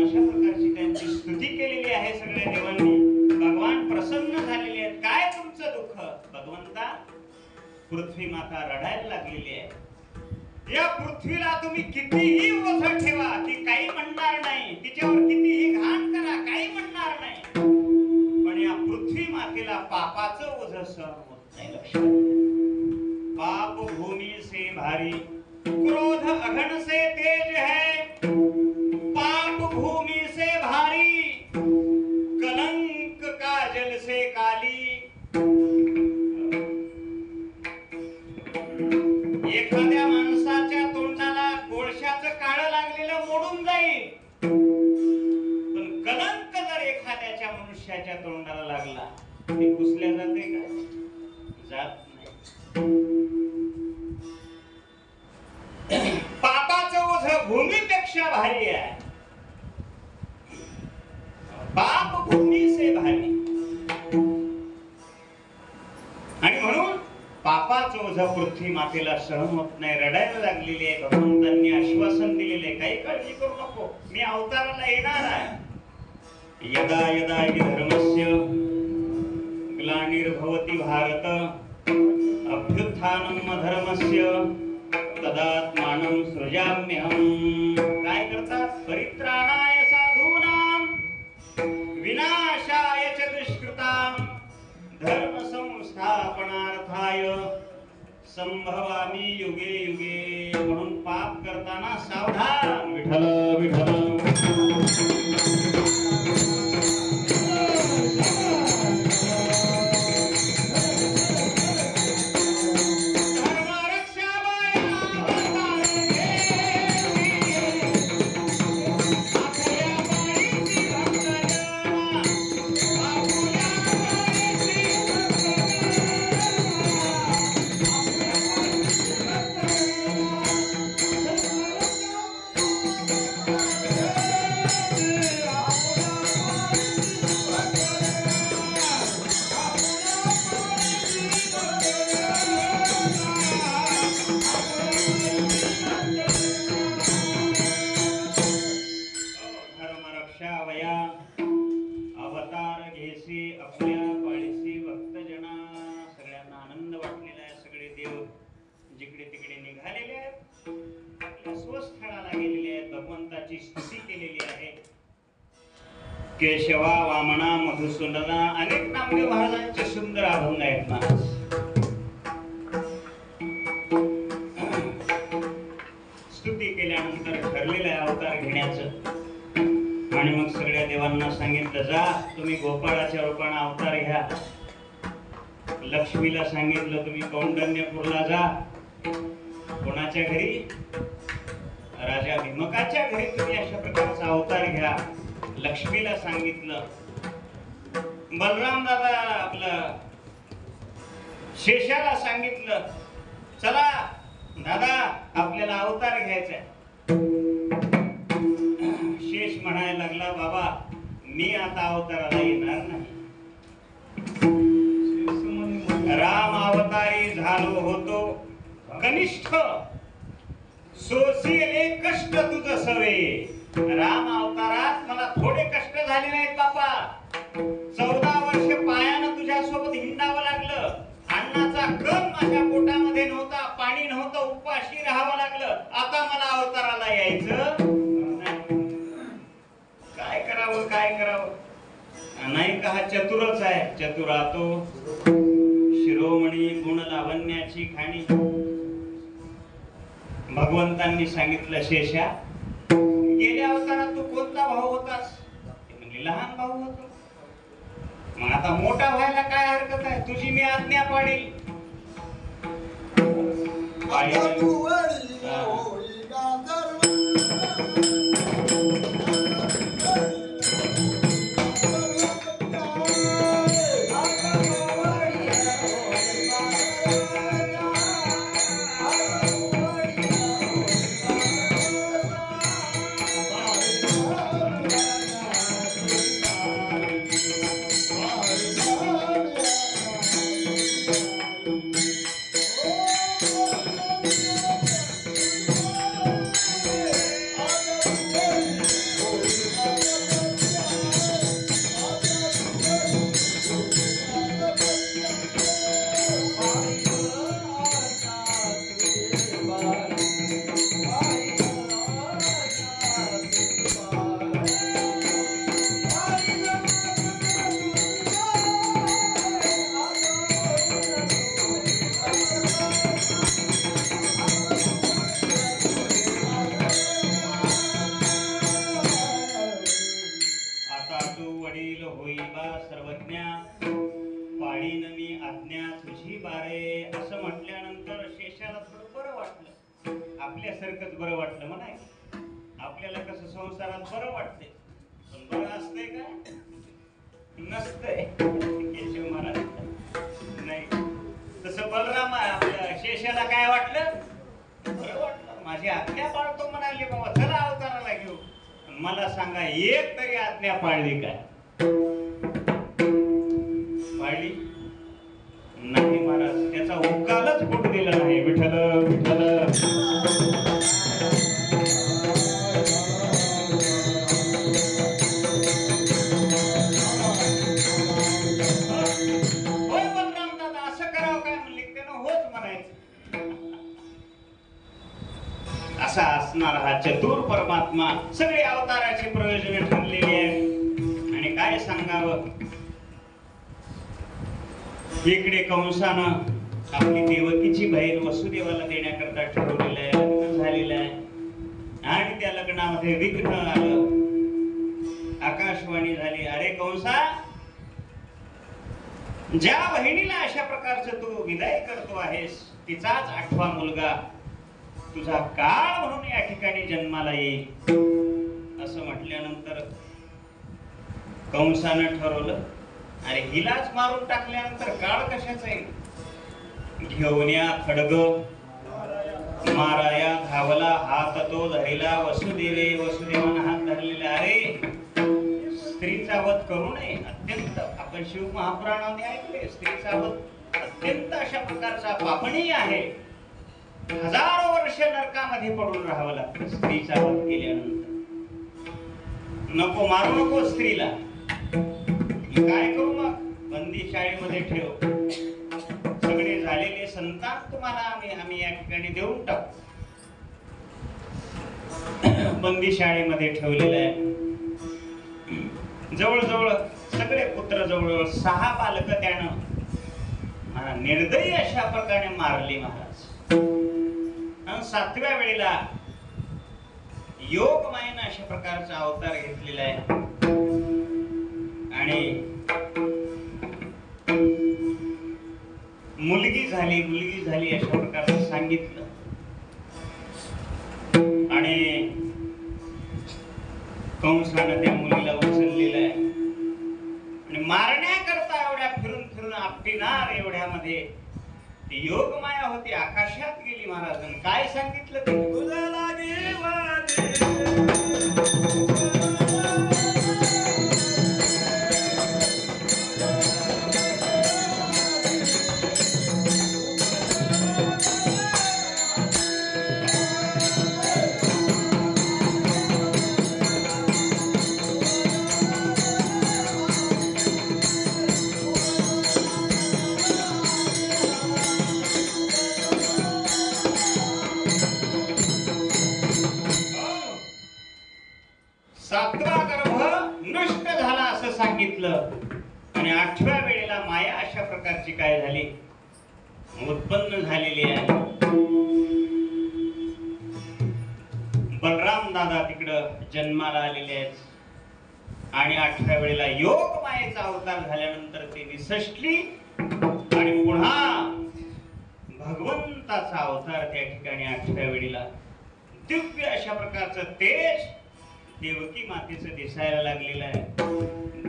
अशा प्रकारची त्यांची स्तुती केलेली आहे सगळ्या देवांनी. भगवान प्रसन्न झालेले आहेत. काय तुमचं दुःख? भगवंता, पृथ्वी माता रडायला लागलेली आहे. या पृथ्वीला तुम्ही कितीही ओझं ठेवा ती काही म्हणणार नाही. तिच्यावर कितीही घाण करा काही म्हणणार नाही. पण या पृथ्वी मातेला पापाचं ओझं सहन होत नाही. लक्षात. पाप भूमी से भारी क्रोध अघन से तेज है. पाप भूमी से भारी कलंक काजल से काली. एखाद्या माणसाच्या तोंडाला कोळशाचं काळं लागलेलं मोडून जाईल. पण कलंक जर एखाद्याच्या मनुष्याच्या तोंडाला लागला ते पुसल्या जाते का? जात नाही. पापाचं ओझं भूमीपेक्षा भारी आहे. पाप भूमी से भारी. आणि म्हणून पापाचं ओझं पृथ्वी मातेला सहन होत नाही. रडायला लागलेली आहे. भगवंतांनी आश्वासन दिलेले आहे, काही काळजी करू नको, मी अवताराला येणार आहे. यदा यदा हि धर्मस्य ग्लानिर्भवति भारत अभ्युत्थानम् अधर्मस्य तदात्मानं सृजाम्यहम्. काय करतात? परित्राणाय साधूनां विनाशाय च दुष्कृतां धर्म संस्थापनार्थाय संभवामी युगे युगे. म्हणून पाप करताना सावधान. विठ्ठल विठ्ठल. नामाला गेलेले आहेत, भगवंताची स्तुती केलेली आहे. केशवा, वामना, मधुसूदना अनेक नामदेव महाराजांचे सुंदर अभंग आहेत महाराज. स्तुती केल्यानंतर ठरलेलं आहे अवतार घेण्याचं. आणि मग सगळ्या देवांना सांगितलं, जा तुम्ही गोपाळाच्या रूपाने अवतार घ्या. लक्ष्मीला सांगितलं, तुम्ही कौंडण्यपूरला जा. कोणाच्या घरी? राजा भीमकाच्या घरी तुम्ही अशा प्रकारचा अवतार घ्या. लक्ष्मीला सांगितलं. बलराम दादा आपलं शेषाला सांगितलं, चला दादा आपल्याला अवतार घ्यायचा आहे. शेष म्हणायला लागला, बाबा मी आता अवताराला येणार नाही. राम अवतारी झालो होतो कनिष्ठ, सोसिले कष्ट तुझ सवे. राम अवतारात मला थोडे कष्ट झाले नाहीत बापा. 14 वर्ष पायानं तुझ्या सोबत हिंडावं लागलं. अन्नाचा कण माझ्या पोटामध्ये नव्हता, पाणी नव्हतं, उपाशी राहावं लागलं. आता मला अवताराला यायचं काय करावं, काय करावं? नाही का हा चतुरच आहे. चतुरातो शिरोमणी गुण लावण्याची खाणी. भगवंतांनी सांगितलं, शेषा गेल्या अवतारात तू कोणता भाऊ होतास? ते म्हणले, लहान भाऊ होतो. मग आता मोठा व्हायला काय हरकत आहे? तुझी मी आज्ञा पाडेल. आपल्यासारखंच बरं वाटलं म्हणाय. आपल्याला कसं संसारात बरं वाटतंय, पण बरं असतंय काय? नसतंय. केशव महाराज नाही. तसं बलराम आपल्या शेषाला काय वाटलं? बरं वाटलं. माझी आज्ञा पाळतो म्हणाले, बाबा चला अवताराला घेऊ. मला सांगा, एक तरी आज्ञा पाळली काय? पाळली नाही महाराज. त्याचा उकालच फुट दिला नाही. विठ्ठल विठ्ठल. होय बलराम दादा, असं करावं काय म्हणले? त्यानं होच म्हणायचं. असा असणारा हा चतुर परमात्मा सगळे अवताराचे प्रयोजन ठरलेले आहेत. आणि काय सांगावं, इकडे कंसानं आपली देवकीची बहीण वसुदेवाला देण्याकरता ठरवलेलं आहे, लग्न झालेलं आहे. आणि त्या लग्नामध्ये विघ्न आलं. आकाशवाणी झाली, अरे कंसा, ज्या बहिणीला अशा प्रकारचं तू विदाय करतो आहेस, तिचाच 8वा मुलगा तुझा काळ म्हणून या ठिकाणी जन्माला येईल. असं म्हटल्यानंतर कंसानं ठरवलं, अरे हिलाच मारून टाकल्यानंतर काळ कशाचा येईल? घेऊन या खडग, माराया धावला, हात तो धरिला वसुदेवे. वसुदेवानं हात धरलेला. अरे स्त्रीचा वध करू नये. अत्यंत, आपण शिव महापुराणामध्ये ऐकले, स्त्रीचा वध अत्यंत अशा प्रकारचा पापणीय आहे. 1000 वर्ष नरकामध्ये पडून राहावं लागतं स्त्रीचा वध केल्यानंतर. नको, मारू नको स्त्रीला. काय करू मग? बंदी शाळेमध्ये ठेव. सगळे झालेले संतान तुम्हाला आम्ही या ठिकाणी देऊन टाकू. बंदी शाळेमध्ये ठेवलेलं आहे. जवळजवळ सगळे पुत्र जवळजवळ 6 बालक त्यानं निर्दयी अशा प्रकारे मारली महाराज. आणि 7व्या वेळेला योगमायेनं अशा प्रकारचा अवतार घेतलेला आहे आणि मुलगी झाली अशा प्रकारचं सांगितलं. आणि कंसानं त्या मुलीला उचललेलं आहे आणि मारण्याकरता एवढ्या फिरून आपटिनार एवढ्यामध्ये ती योगमाया होती, आकाशात गेली. महाराजांनी काय सांगितलं ते तुझा लागे वादे. आणि 8व्या वेळेला माया अशा प्रकारची काय झाली उत्पन्न झालेली आहे. बलराम दादा तिकडं जन्माला आलेले आहेत आणि 8व्या वेळेला योग मायेचा अवतार झाल्यानंतर ते निसटली आणि पुन्हा भगवंताचा अवतार त्या ठिकाणी 8व्या वेळेला दिव्य अशा प्रकारचं तेज देवकी मातेचं दिसायला लागलेलं आहे.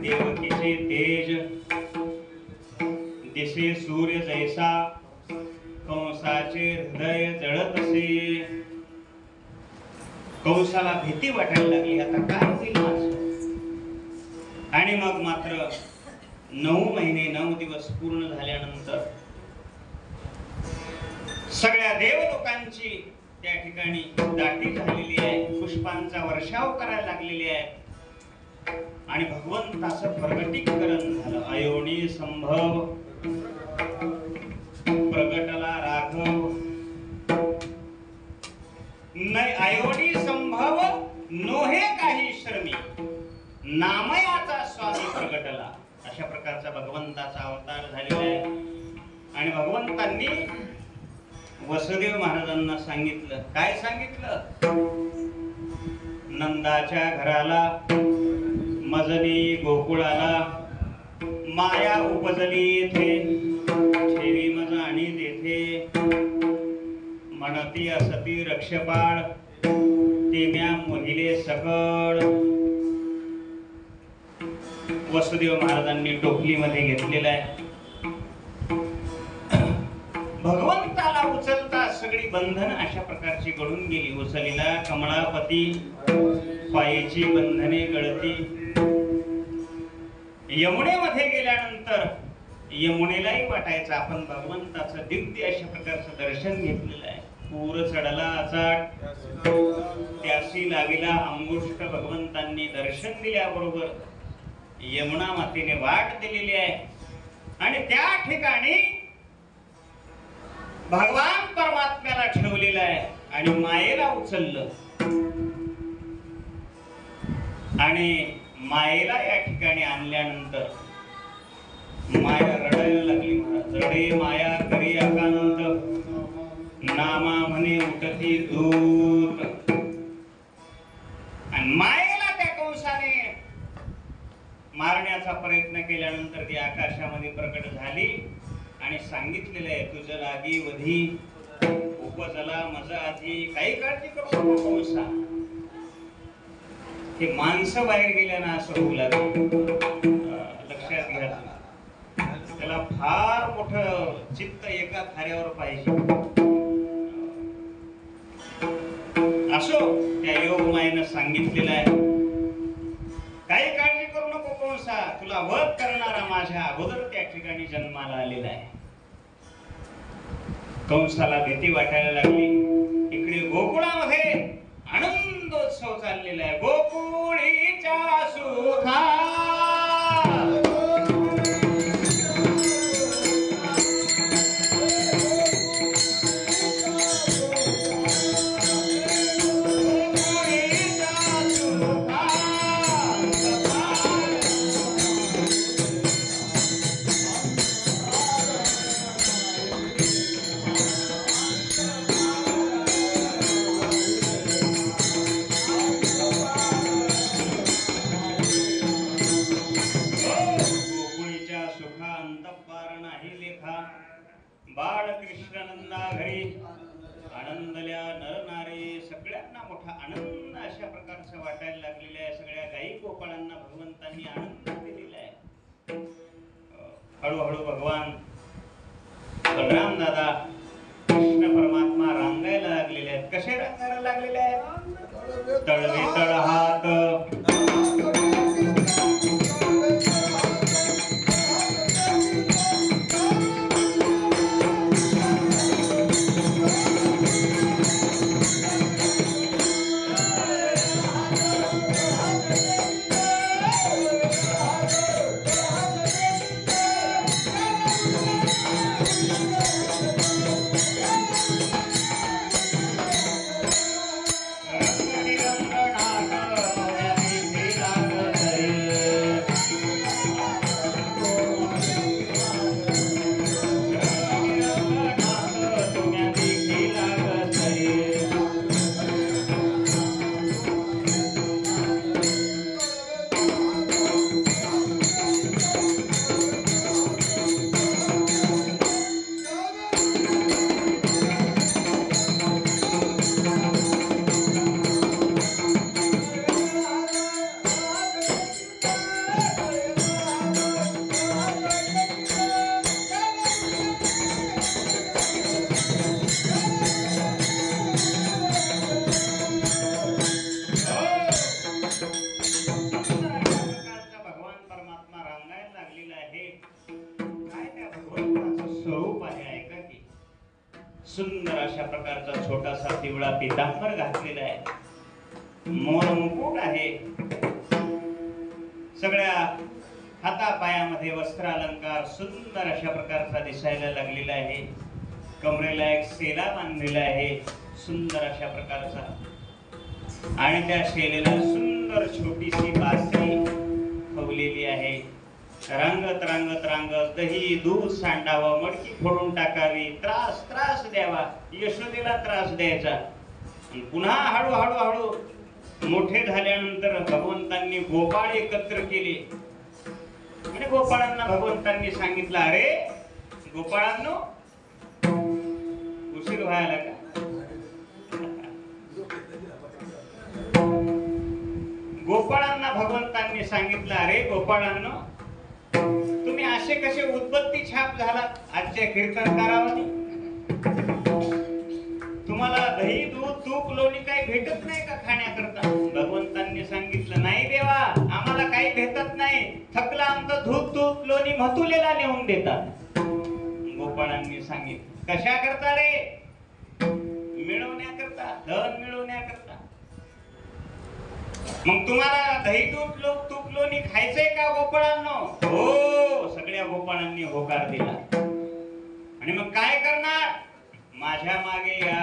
देवकीचे तेज दिसे सूर्य जैसा, कंसाचे हृदय जळत असे. कंसाला भीती वाटायला लागली, आता काय होईल माझं. आणि मग मात्र 9 महिने 9 दिवस पूर्ण झाल्यानंतर सगळ्या देवलोकांची त्या ठिकाणी दाटी झालेली आहे, पुष्पांचा वर्षाव करायला लागलेली आहे आणि भगवंताचं प्रगटीकरण झालं. अयोनी संभव प्रगटला राघव, नाही अयोनी संभव नोहे काही श्रमी, नामयाचा स्वामी प्रगटला. अशा प्रकारचा भगवंताचा अवतार झालेला आहे. आणि भगवंतांनी वसुदेव महाराजांना सांगितलं, काय सांगितलं, नंदाच्या घराला मजली गोकुळाला माया उपजली येथे, ठेवी मज आणि तेथे म्हणती असती रक्षपाळ, तेम्या मोहिले सकळ. वसुदेव महाराजांनी टोपलीमध्ये घेतलेला आहे. भगवंताला उचलता सगळी बंधन अशा प्रकारची गळून गेली. उचलीला कमळापती, पायीची बंधने गळती. यमुनेमध्ये गेल्यानंतर यमुनेलाही वाटायचं आपण भगवंताचं दिव्य अशा प्रकारचं दर्शन घेतलेलं आहे. पूर चढला अचाट, त्यासी लाविला अंगुष्ठ. भगवंतांनी दर्शन दिल्याबरोबर यमुना मातेने वाट दिलेली आहे आणि त्या ठिकाणी भगवान परमात्म्याला ठेवलेलं आहे आणि मायेला उचललं आणि मायेला या ठिकाणी आणल्यानंतर माया रडायला लागली. रडे माया करी अकानंत, नामा म्हणे उठती दूत. आणि मायेला त्या कंसाने मारण्याचा प्रयत्न केल्यानंतर ती आकाशामध्ये प्रकट झाली आणि सांगितलेलं आहे, तुझं लागी वधी उपजला मज आधी. काही काळजी करू नको कंसा, ते माणसं बाहेर गेल्यानं असं होऊ लागलं. लक्षात घ्या, त्याला फार मोठं चित्त एका थाऱ्यावर पाहिजे. असो त्या योगमायेनं सांगितलेलं आहे, काही काळजी करू नको कंसा, तुला वध करणारा माझ्या अगोदर त्या ठिकाणी जन्माला आलेला आहे. कंसाला भीती वाटायला लागली. इकडे गोकुळामध्ये आनंदोत्सव चाललेला आहे. गोकुळीच्या सुखा गोकुळीच्या बाळकृष्ण नंदा घरी आनंदल्या नर नारी सगळ्यांना मोठा आनंद अशा प्रकारचं वाटायला लागलेलं आहे. सगळ्या गायी गोपाळांना भगवंतांनी आनंद दिलेला आहे. हळूहळू भगवान बलराम दादा कृष्ण परमात्मा रांगायला लागलेले आहेत. कसे रांगायला लागलेले आहेत? तळवे तळ हात सुंदर अशा प्रकारचा छोटासा पिवळा पितांबर घातलेला आहे. मोर मुकुट आहे. सगळ्या हातापायामध्ये वस्त्र अलंकार सुंदर अशा प्रकारचा दिसायला लागलेला आहे. कमरेला एक सेला बांधलेला आहे सुंदर अशा प्रकारचा आणि त्या शेलेला सुंदर छोटीशी बासरी खवलेली आहे. रांगत रांगत रांगत दही दूध सांडावं, मडकी फोडून टाकावी, त्रास त्रास द्यावा, यशोदेला त्रास द्यायचा. पुन्हा हळू हळू हळू मोठे झाल्यानंतर भगवंतांनी गोपाळ एकत्र केले आणि गोपाळांना भगवंतांनी सांगितलं, अरे गोपाळांनो उशीर व्हायला का? गोपाळांना भगवंतांनी सांगितलं, अरे गोपाळांनो तुम्ही असे कसे उद्बत्ती छाप झालात आजच्या कीर्तनकारावानी? तुम्हाला दही दूध तूप लोणी काही भेटत नाही का खाण्याकरता? भगवंतांनी सांगितलं, नाही देवा आम्हाला काही भेटत नाही. थकला आमचं दूध तूप लोणी मथुलेला नेऊन देतात. गोपाळांनी सांगितलं, कशा करता रे? मिळवण्याकरता, धन मिळवण्याकरता. मग तुम्हाला दही दूध तूप लोणी खायचंय का गोपाळांनो? हो, सगळ्या गोपाळांनी होकार दिला. आणि मग काय करणार? माझ्या मागे या.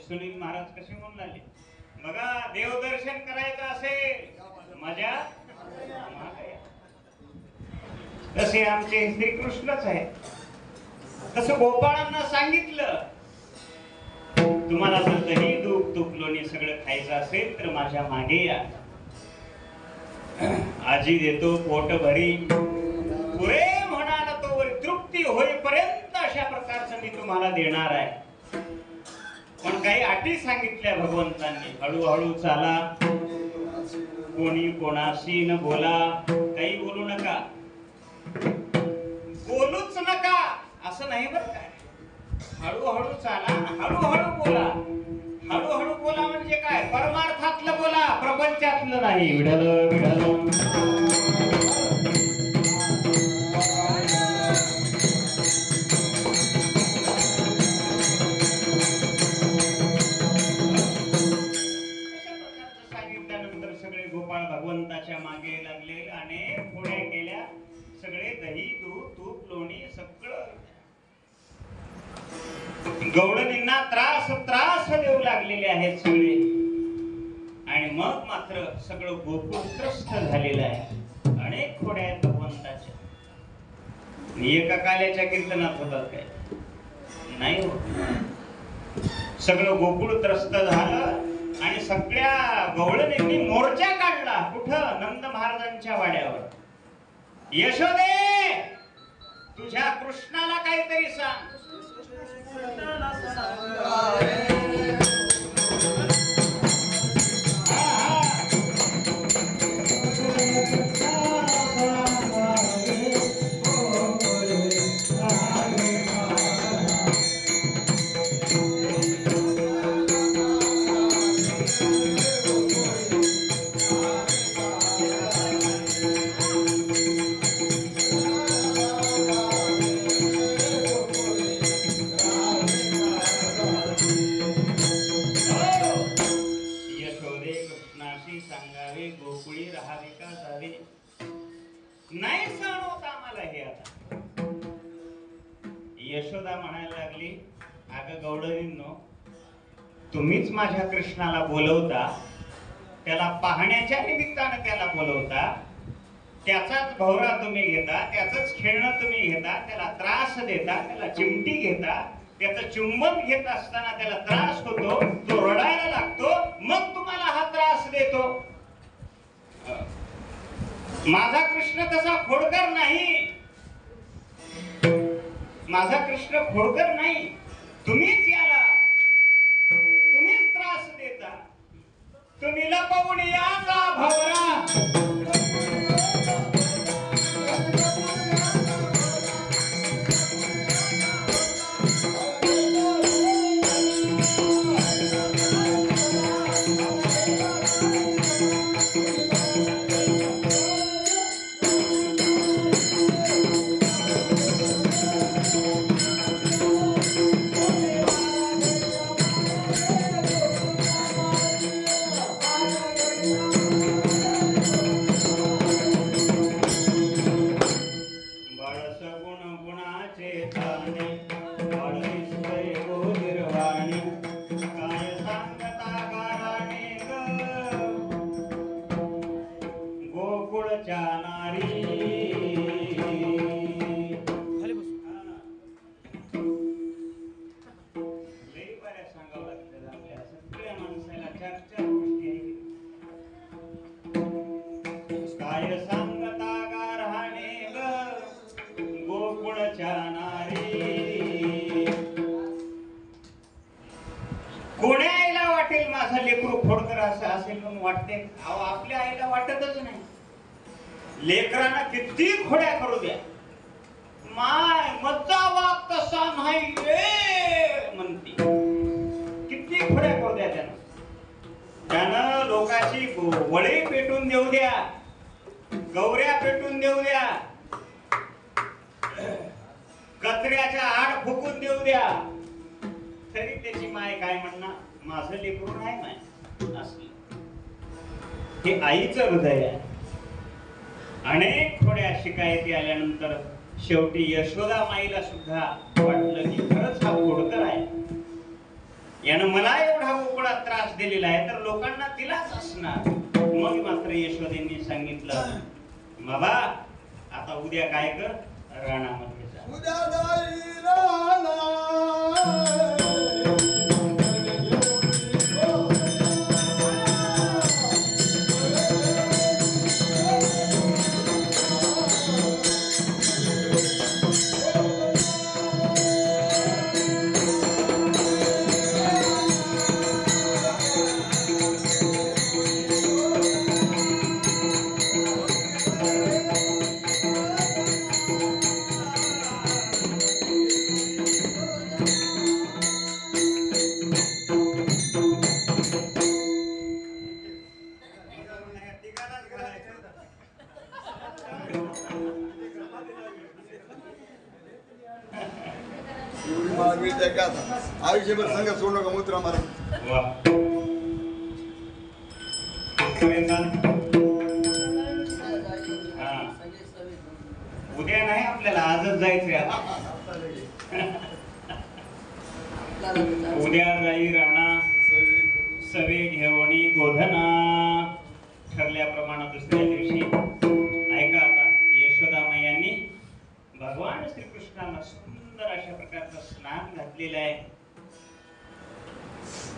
सुनील महाराज कसे म्हणून लागले बघा, देवदर्शन करायचं असेल मजा तसे आमचे श्रीकृष्णच आहे. तसं गोपाळांना सांगितलं, तुम्हाला जर दही दूध तूप लोणी सगळं खायचं असेल तर माझ्या मागे या. आजी देतो पोट भरी, पुरे म्हणाला तोवर तृप्ती होईपर्यंत अशा प्रकारचं मी तुम्हाला देणार आहे. पण काही अटी सांगितल्या भगवंतांनी. हळूहळू चाला, कोणी कोणाशी न बोला, काही बोलू नका, बोलूच नका असं नाही बरं काय. हळूहळू चाला, हळूहळू बोला. हळूहळू बोला म्हणजे काय? परमार्थातलं बोला, प्रपंचातलं नाही. विढल विढल भगवंताच्या मागे लागले अनेक होड्या केल्या, सगळे दही दूध तूप लोणी सगळं गवळणींना त्रास त्रास देऊ लागलेले आहेत सगळे. आणि मग मात्र सगळं गोकुळ त्रस्त झालेलं आहे. अनेक खोड्या आहेत भगवंताच्या. एका काल्याच्या कीर्तनात होतात काय? नाही होत. सगळं गोकुळ त्रस्त झालं आणि सगळ्या गवळणींनी मोर्चा काढला. कुठं? नंद महाराजांच्या वाड्यावर. यशोदे, तुझ्या कृष्णाला काहीतरी सांग. सांगावे गोकुळी राहावे का जावे. नाही सहन होत आम्हाला हे. आता यशोदा म्हणायला लागली, अगं गवळणींनो, तुम्हीच माझ्या कृष्णाला बोलवता, त्याला पाहण्याच्या निमित्तानं त्याला बोलवता, त्याचाच भवरा तुम्ही घेता, त्याचंच खेळणं तुम्ही घेता, त्याला त्रास देता, त्याला चिमटी घेता, त्याचं चुंबन घेत असताना त्याला त्रास होतो, तो रडायला लागतो, मग तुम्हाला हा त्रास देतो. माझा कृष्ण तसा खोडकर नाही. माझा कृष्ण खोडकर नाही. तुम्हीच याला तुम्हीच त्रास देता. तुम्ही लपवून याचा भवरा. कोण्या आईला वाटेल माझा लेकरू खोडकर असं असेल म्हणून वाटते? आपल्या आईला वाटतच नाही. लेकरांना किती खोड्या करू द्या, माय मज्जा वाग तसा नाही म्हणती. किती खोड्या करू द्या त्यानं लोकांची वळे पेटून देऊ द्या, गौऱ्या पेटून देऊ द्या, कचऱ्याच्या आड फुकून देऊ द्या, तरी त्याची माय काय म्हणणार? माझं लेकरू नाही माय असली. हे आईचं हृदय आहे. अनेक थोड्या शिकायती आल्यानंतर शेवटी यशोदा माईला सुद्धा वाटलं की खरंच हा खोडकर आहे, यानं मला एवढा उकळा त्रास दिलेला आहे तर लोकांना तिलाच असणार. मग मात्र यशोदेंनी सांगितलं, बाबा आता उद्या काय कर, रानामध्ये जा.
आयुष्यभर संघ सोडू नका मुद्रा मारा.
उद्या नाही, आपल्याला आजच जायचंय. उद्या जाई राणा सवे घेवणी गोधना. ठरल्याप्रमाणे दुसऱ्या दिवशी ऐका आता, यशोदा मैयानी भगवान श्रीकृष्णाला सुंदर अशा प्रकारचं स्नान घातलेलं आहे,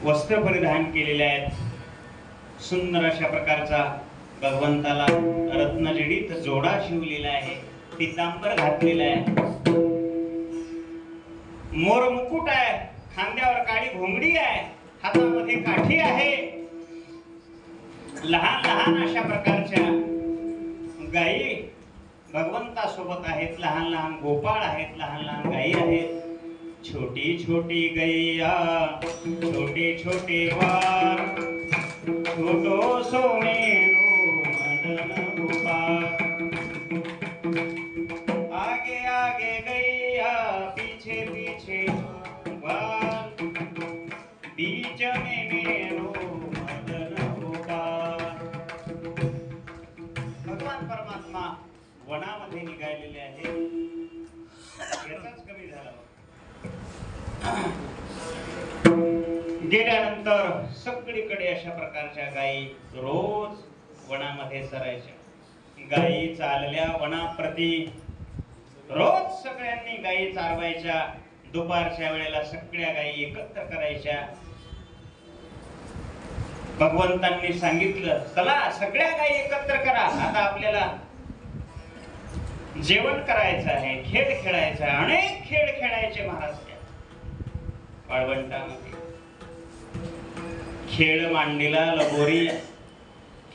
वस्त्र परिधान केलेले आहेत, सुंदर अशा प्रकारचा भगवंताला रत्नजडीत जोडा शिवलेला आहे, पितांबर घातलेला आहे, मोर मुकुट आहे, खांद्यावर काळी घोंगडी आहे, हातामध्ये काठी आहे. लहान लहान अशा प्रकारच्या गायी भगवंता सोबत आहेत, लहान लहान गोपाळ आहेत, लहान लहान गायी आहेत. छोटी छोटी गैया छोटे छोटे वार, छोटो सोनेरो मदन गोपाळ. आगे आगे गैया पीछे पीछे वार, बीच में मेरो मदन गोपाळ. भगवान परमात्मा वनामध्ये निघालेले आहे. याचाच कमी झाला. गेल्यानंतर सगळीकडे अशा प्रकारच्या गायी रोज वनामध्ये चरायच्या. गायी चालल्या वनाप्रती. रोज सगळ्यांनी गायी चारवायच्या. दुपारच्या वेळेला सगळ्या गायी एकत्र करायच्या. भगवंतांनी सांगितलं, चला सगळ्या गायी एकत्र करा, आता आपल्याला जेवण करायचं आहे, खेळ खेळायचा आहे. अनेक खेळ खेळायचे महाराज. वाळवंटामध्ये खेळ मांडीला लगोरी,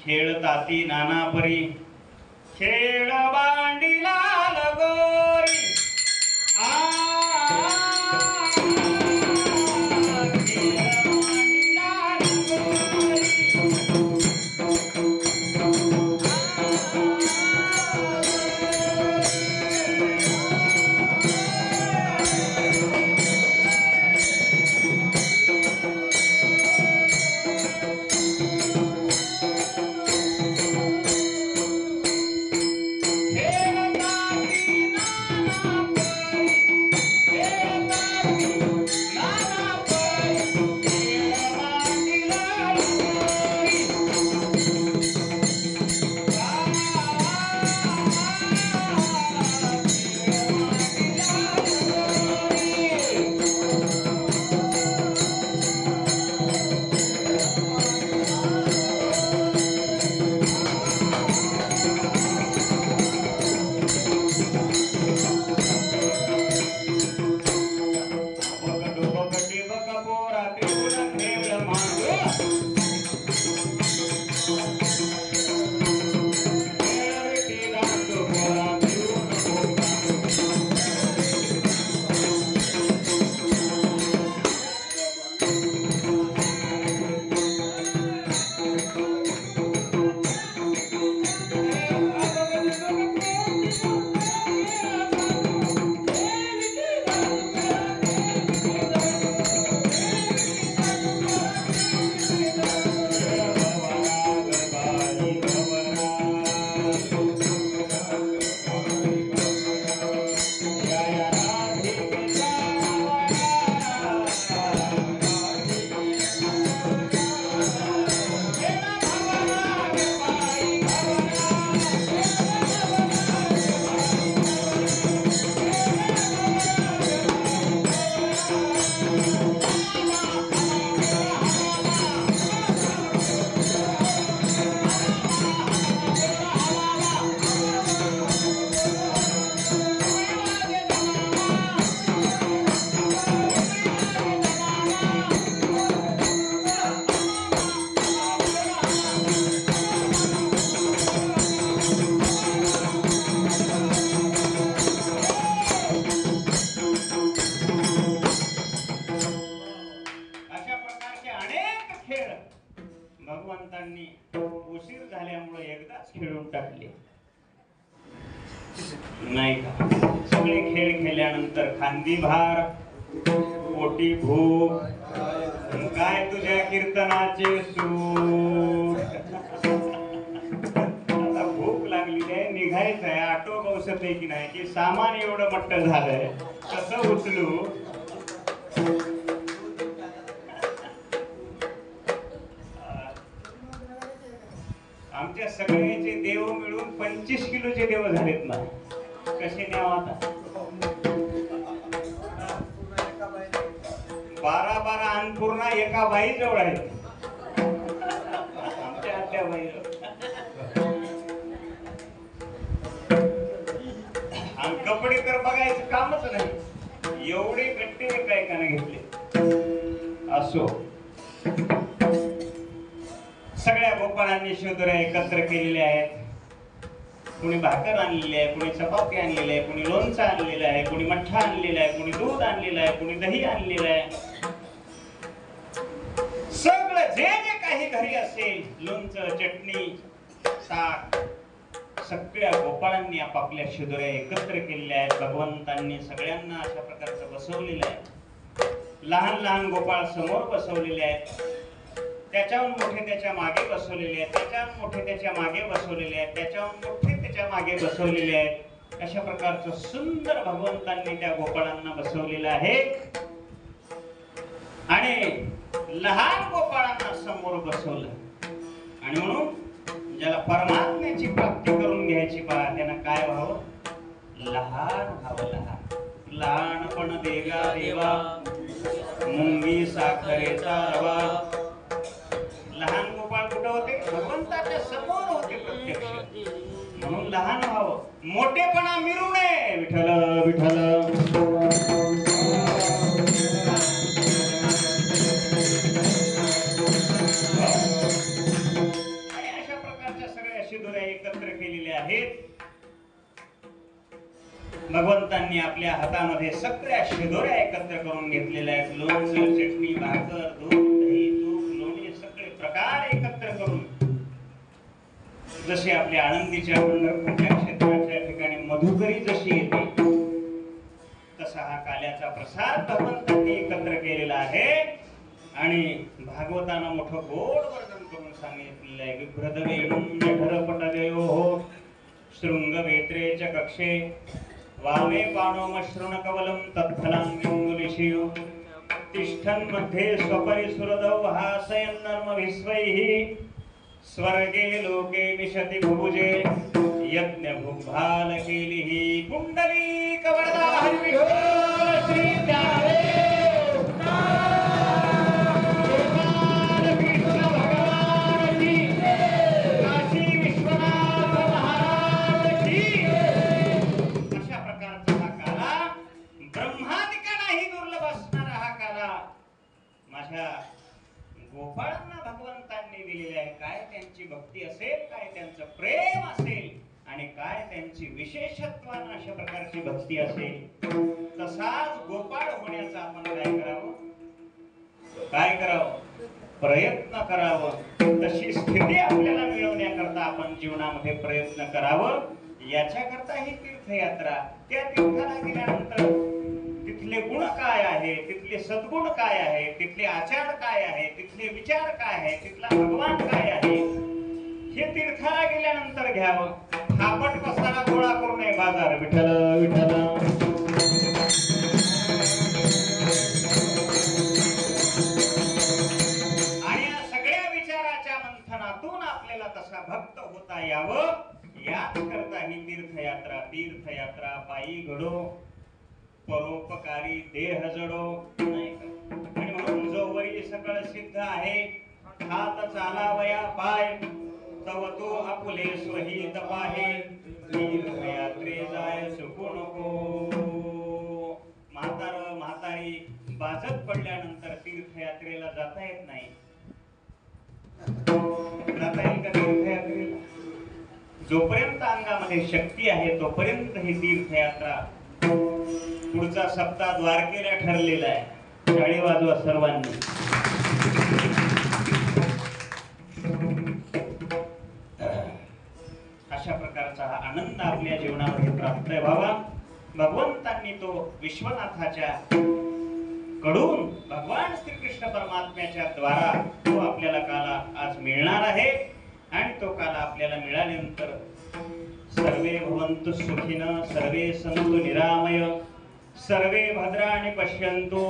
खेळ ताती नाना परी, खेळ मांडीला लगोरी. भगवंतांनी उशीर झाल्यामुळे एकदाच खेळून टाकले नाही का. सगळे खेळ खेळल्यानंतर खांदी भार, पोटी भूक, काय तुझ्या कीर्तनाचे सूर. आता भूक लागली आहे, निघायचं आहे. ऑटो बसत आहे की नाही की सामान एवढं मट्ट झालंय कसं उचलू. आमच्या सगळ्याचे देव मिळून 25 किलोचे देव झालेत ना. कसे न्याव आता. 12 अन्नपूर्णा एका बाई जवळ आहेत. आमच्या आत्या बाई आणि कपडे तर बघायचं कामच नाही. एवढे गट्टे एका एकाने घेतले. असो, सगळ्या गोपाळांनी शिवदुऱ्या एकत्र केलेल्या आहेत. कुणी भाकर आणलेली आहे, कुणी चपाती आणलेली आहे, कुणी लोणचं आणलेलं आहे, कुणी मठ्ठा आणलेला आहे, कुणी दूध आणलेलं आहे, कुणी दही आणलेलं आहे. सगळं जे जे काही घरी असेल, लोणचं, चटणी, ताक, सगळ्या गोपाळांनी आपापल्या शिदुऱ्या एकत्र केलेल्या आहेत. भगवंतांनी सगळ्यांना अशा प्रकारचं बसवलेलं आहे. लहान लहान गोपाळ समोर बसवलेले आहेत. त्याच्याहून मोठे त्याच्या मागे बसवलेले आहेत. त्याच्याहून मोठे त्याच्या मागे बसवलेले आहेत. त्याच्याहून मोठे त्याच्या मागे बसवलेले आहेत. अशा प्रकारचं सुंदर भगवंतांनी त्या गोपाळांना बसवलेलं आहे. आणि लहान गोपाळांना समोर बसवलं. आणि म्हणून ज्याला परमात्म्याची प्राप्ती करून घ्यायची पहा, त्यांना काय व्हावं? लहान व्हावं. लहानपण देगा देवा, मुंगी साखरेचा रवा. लहान गोपाळ कुठं होते? भगवंताच्या समोर होते प्रत्यक्ष. म्हणून लहान व्हावं. मोठेपणा मिरू नये. विठ्ठल विठ्ठल. एकत्र केलेले आहेत. भगवंतांनी आपल्या हातामध्ये सगळ्या शिदोऱ्या एकत्र करून घेतलेल्या आहेत. लोणचं, चटणी, भाकर, दूध, दही, तूप, लोणी सगळे प्रकार एकत्र करून, जसे आपल्या आनंदीच्या पंढरपूरच्या क्षेत्राच्या ठिकाणी मधुकरी जशी येते, तसा हा काल्याचा प्रसाद भगवंतांनी एकत्र केलेला आहे. आणि भागवतानं मोठं गोड वर्णन करून सांगितलेलं आहे. बिभ्रदवेणुं जठरपटदयोः शृंगवेत्रे च कक्षे वामे पाणोमश्रुणकवलं तत्फलाङ्गिमुलिशियो तिष्ठन् मध्ये स्वपरिसुरदौ हासयन्नर्मभिस्वैः स्वर्गे लोके मिशति भुभुजे यज्ञभुग्भालकेलिः पुण्डरीकवरदा हरिविठ्ठल श्री ज्ञानदेव गोपाळांना भगवंतांनी दिलेले आहे. काय त्यांची भक्ती असेल, काय त्यांचं प्रेम असेल आणि काय त्यांची विशेषत्वानं अशा प्रकारची भक्ती असेल, तसाच गोपाळ होण्याचा आपण काय करावं? काय करावं? प्रयत्न करावं. तशी स्थिती आपल्याला मिळवण्याकरता आपण जीवनामध्ये प्रयत्न करावं. याच्याकरता ही तीर्थयात्रा. त्या तीर्थाला गेल्यानंतर तिथले गुण काय आहे, तिथले सद्गुण काय आहे, तिथले आचार काय आहे, तिथले विचार काय आहे, तिथला भगवान काय आहे, हे तीर्थाला गेल्यानंतर घ्यावं. फापट पसारा गोळा करू नये बाजार. विठ्ठल विठ्ठल. आणि या सगळ्या विचाराच्या मंथनातून आपल्याला तसा भक्त होता यावं, याच करता ही तीर्थयात्रा. तीर्थयात्रा पायी घडो, परोपकारी देह जडो. नाही का? आणि म्हणून जोवरी सकळ सिद्ध आहे, हात चालावया पाय, तव तो आपुले स्वही तपाहे. तीर्थयात्रे जाय चुकू नको. म्हातारी बाजत पडल्यानंतर तीर्थयात्रेला जाता येत नाही. जाता येईल का तीर्थयात्रेला? जोपर्यंत अंगामध्ये शक्ती आहे तोपर्यंत ही तीर्थयात्रा. पुढचा सप्ताह द्वारकेला ठरलेला आहे. टाळी वाजवा सर्वांनी. अशा प्रकारचा हा आनंद आपल्या जीवनामध्ये प्राप्त व्हावा. भगवंतांनी तो विश्वनाथाच्या कडून भगवान श्रीकृष्ण परमात्म्याच्या द्वारा तो आपल्याला काला आज मिळणार आहे. आणि तो काला आपल्याला मिळाल्यानंतर सर्वे भवन्तु सुखिनः सर्वे सन्तु निरामय सर्वे भद्राणि पश्यन्तु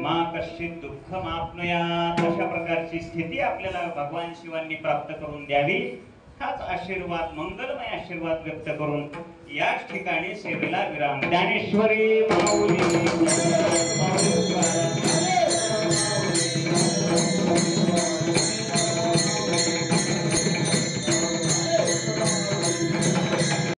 मा कश्चित् दुःखमाप्नुयात् अशा प्रकारची स्थिती आपल्याला भगवान शिवांनी प्राप्त करून द्यावी हाच आशीर्वाद मंगलमय आशीर्वाद व्यक्त करून याच ठिकाणी सेवेला विराम. ज्ञानेश्वरी माऊली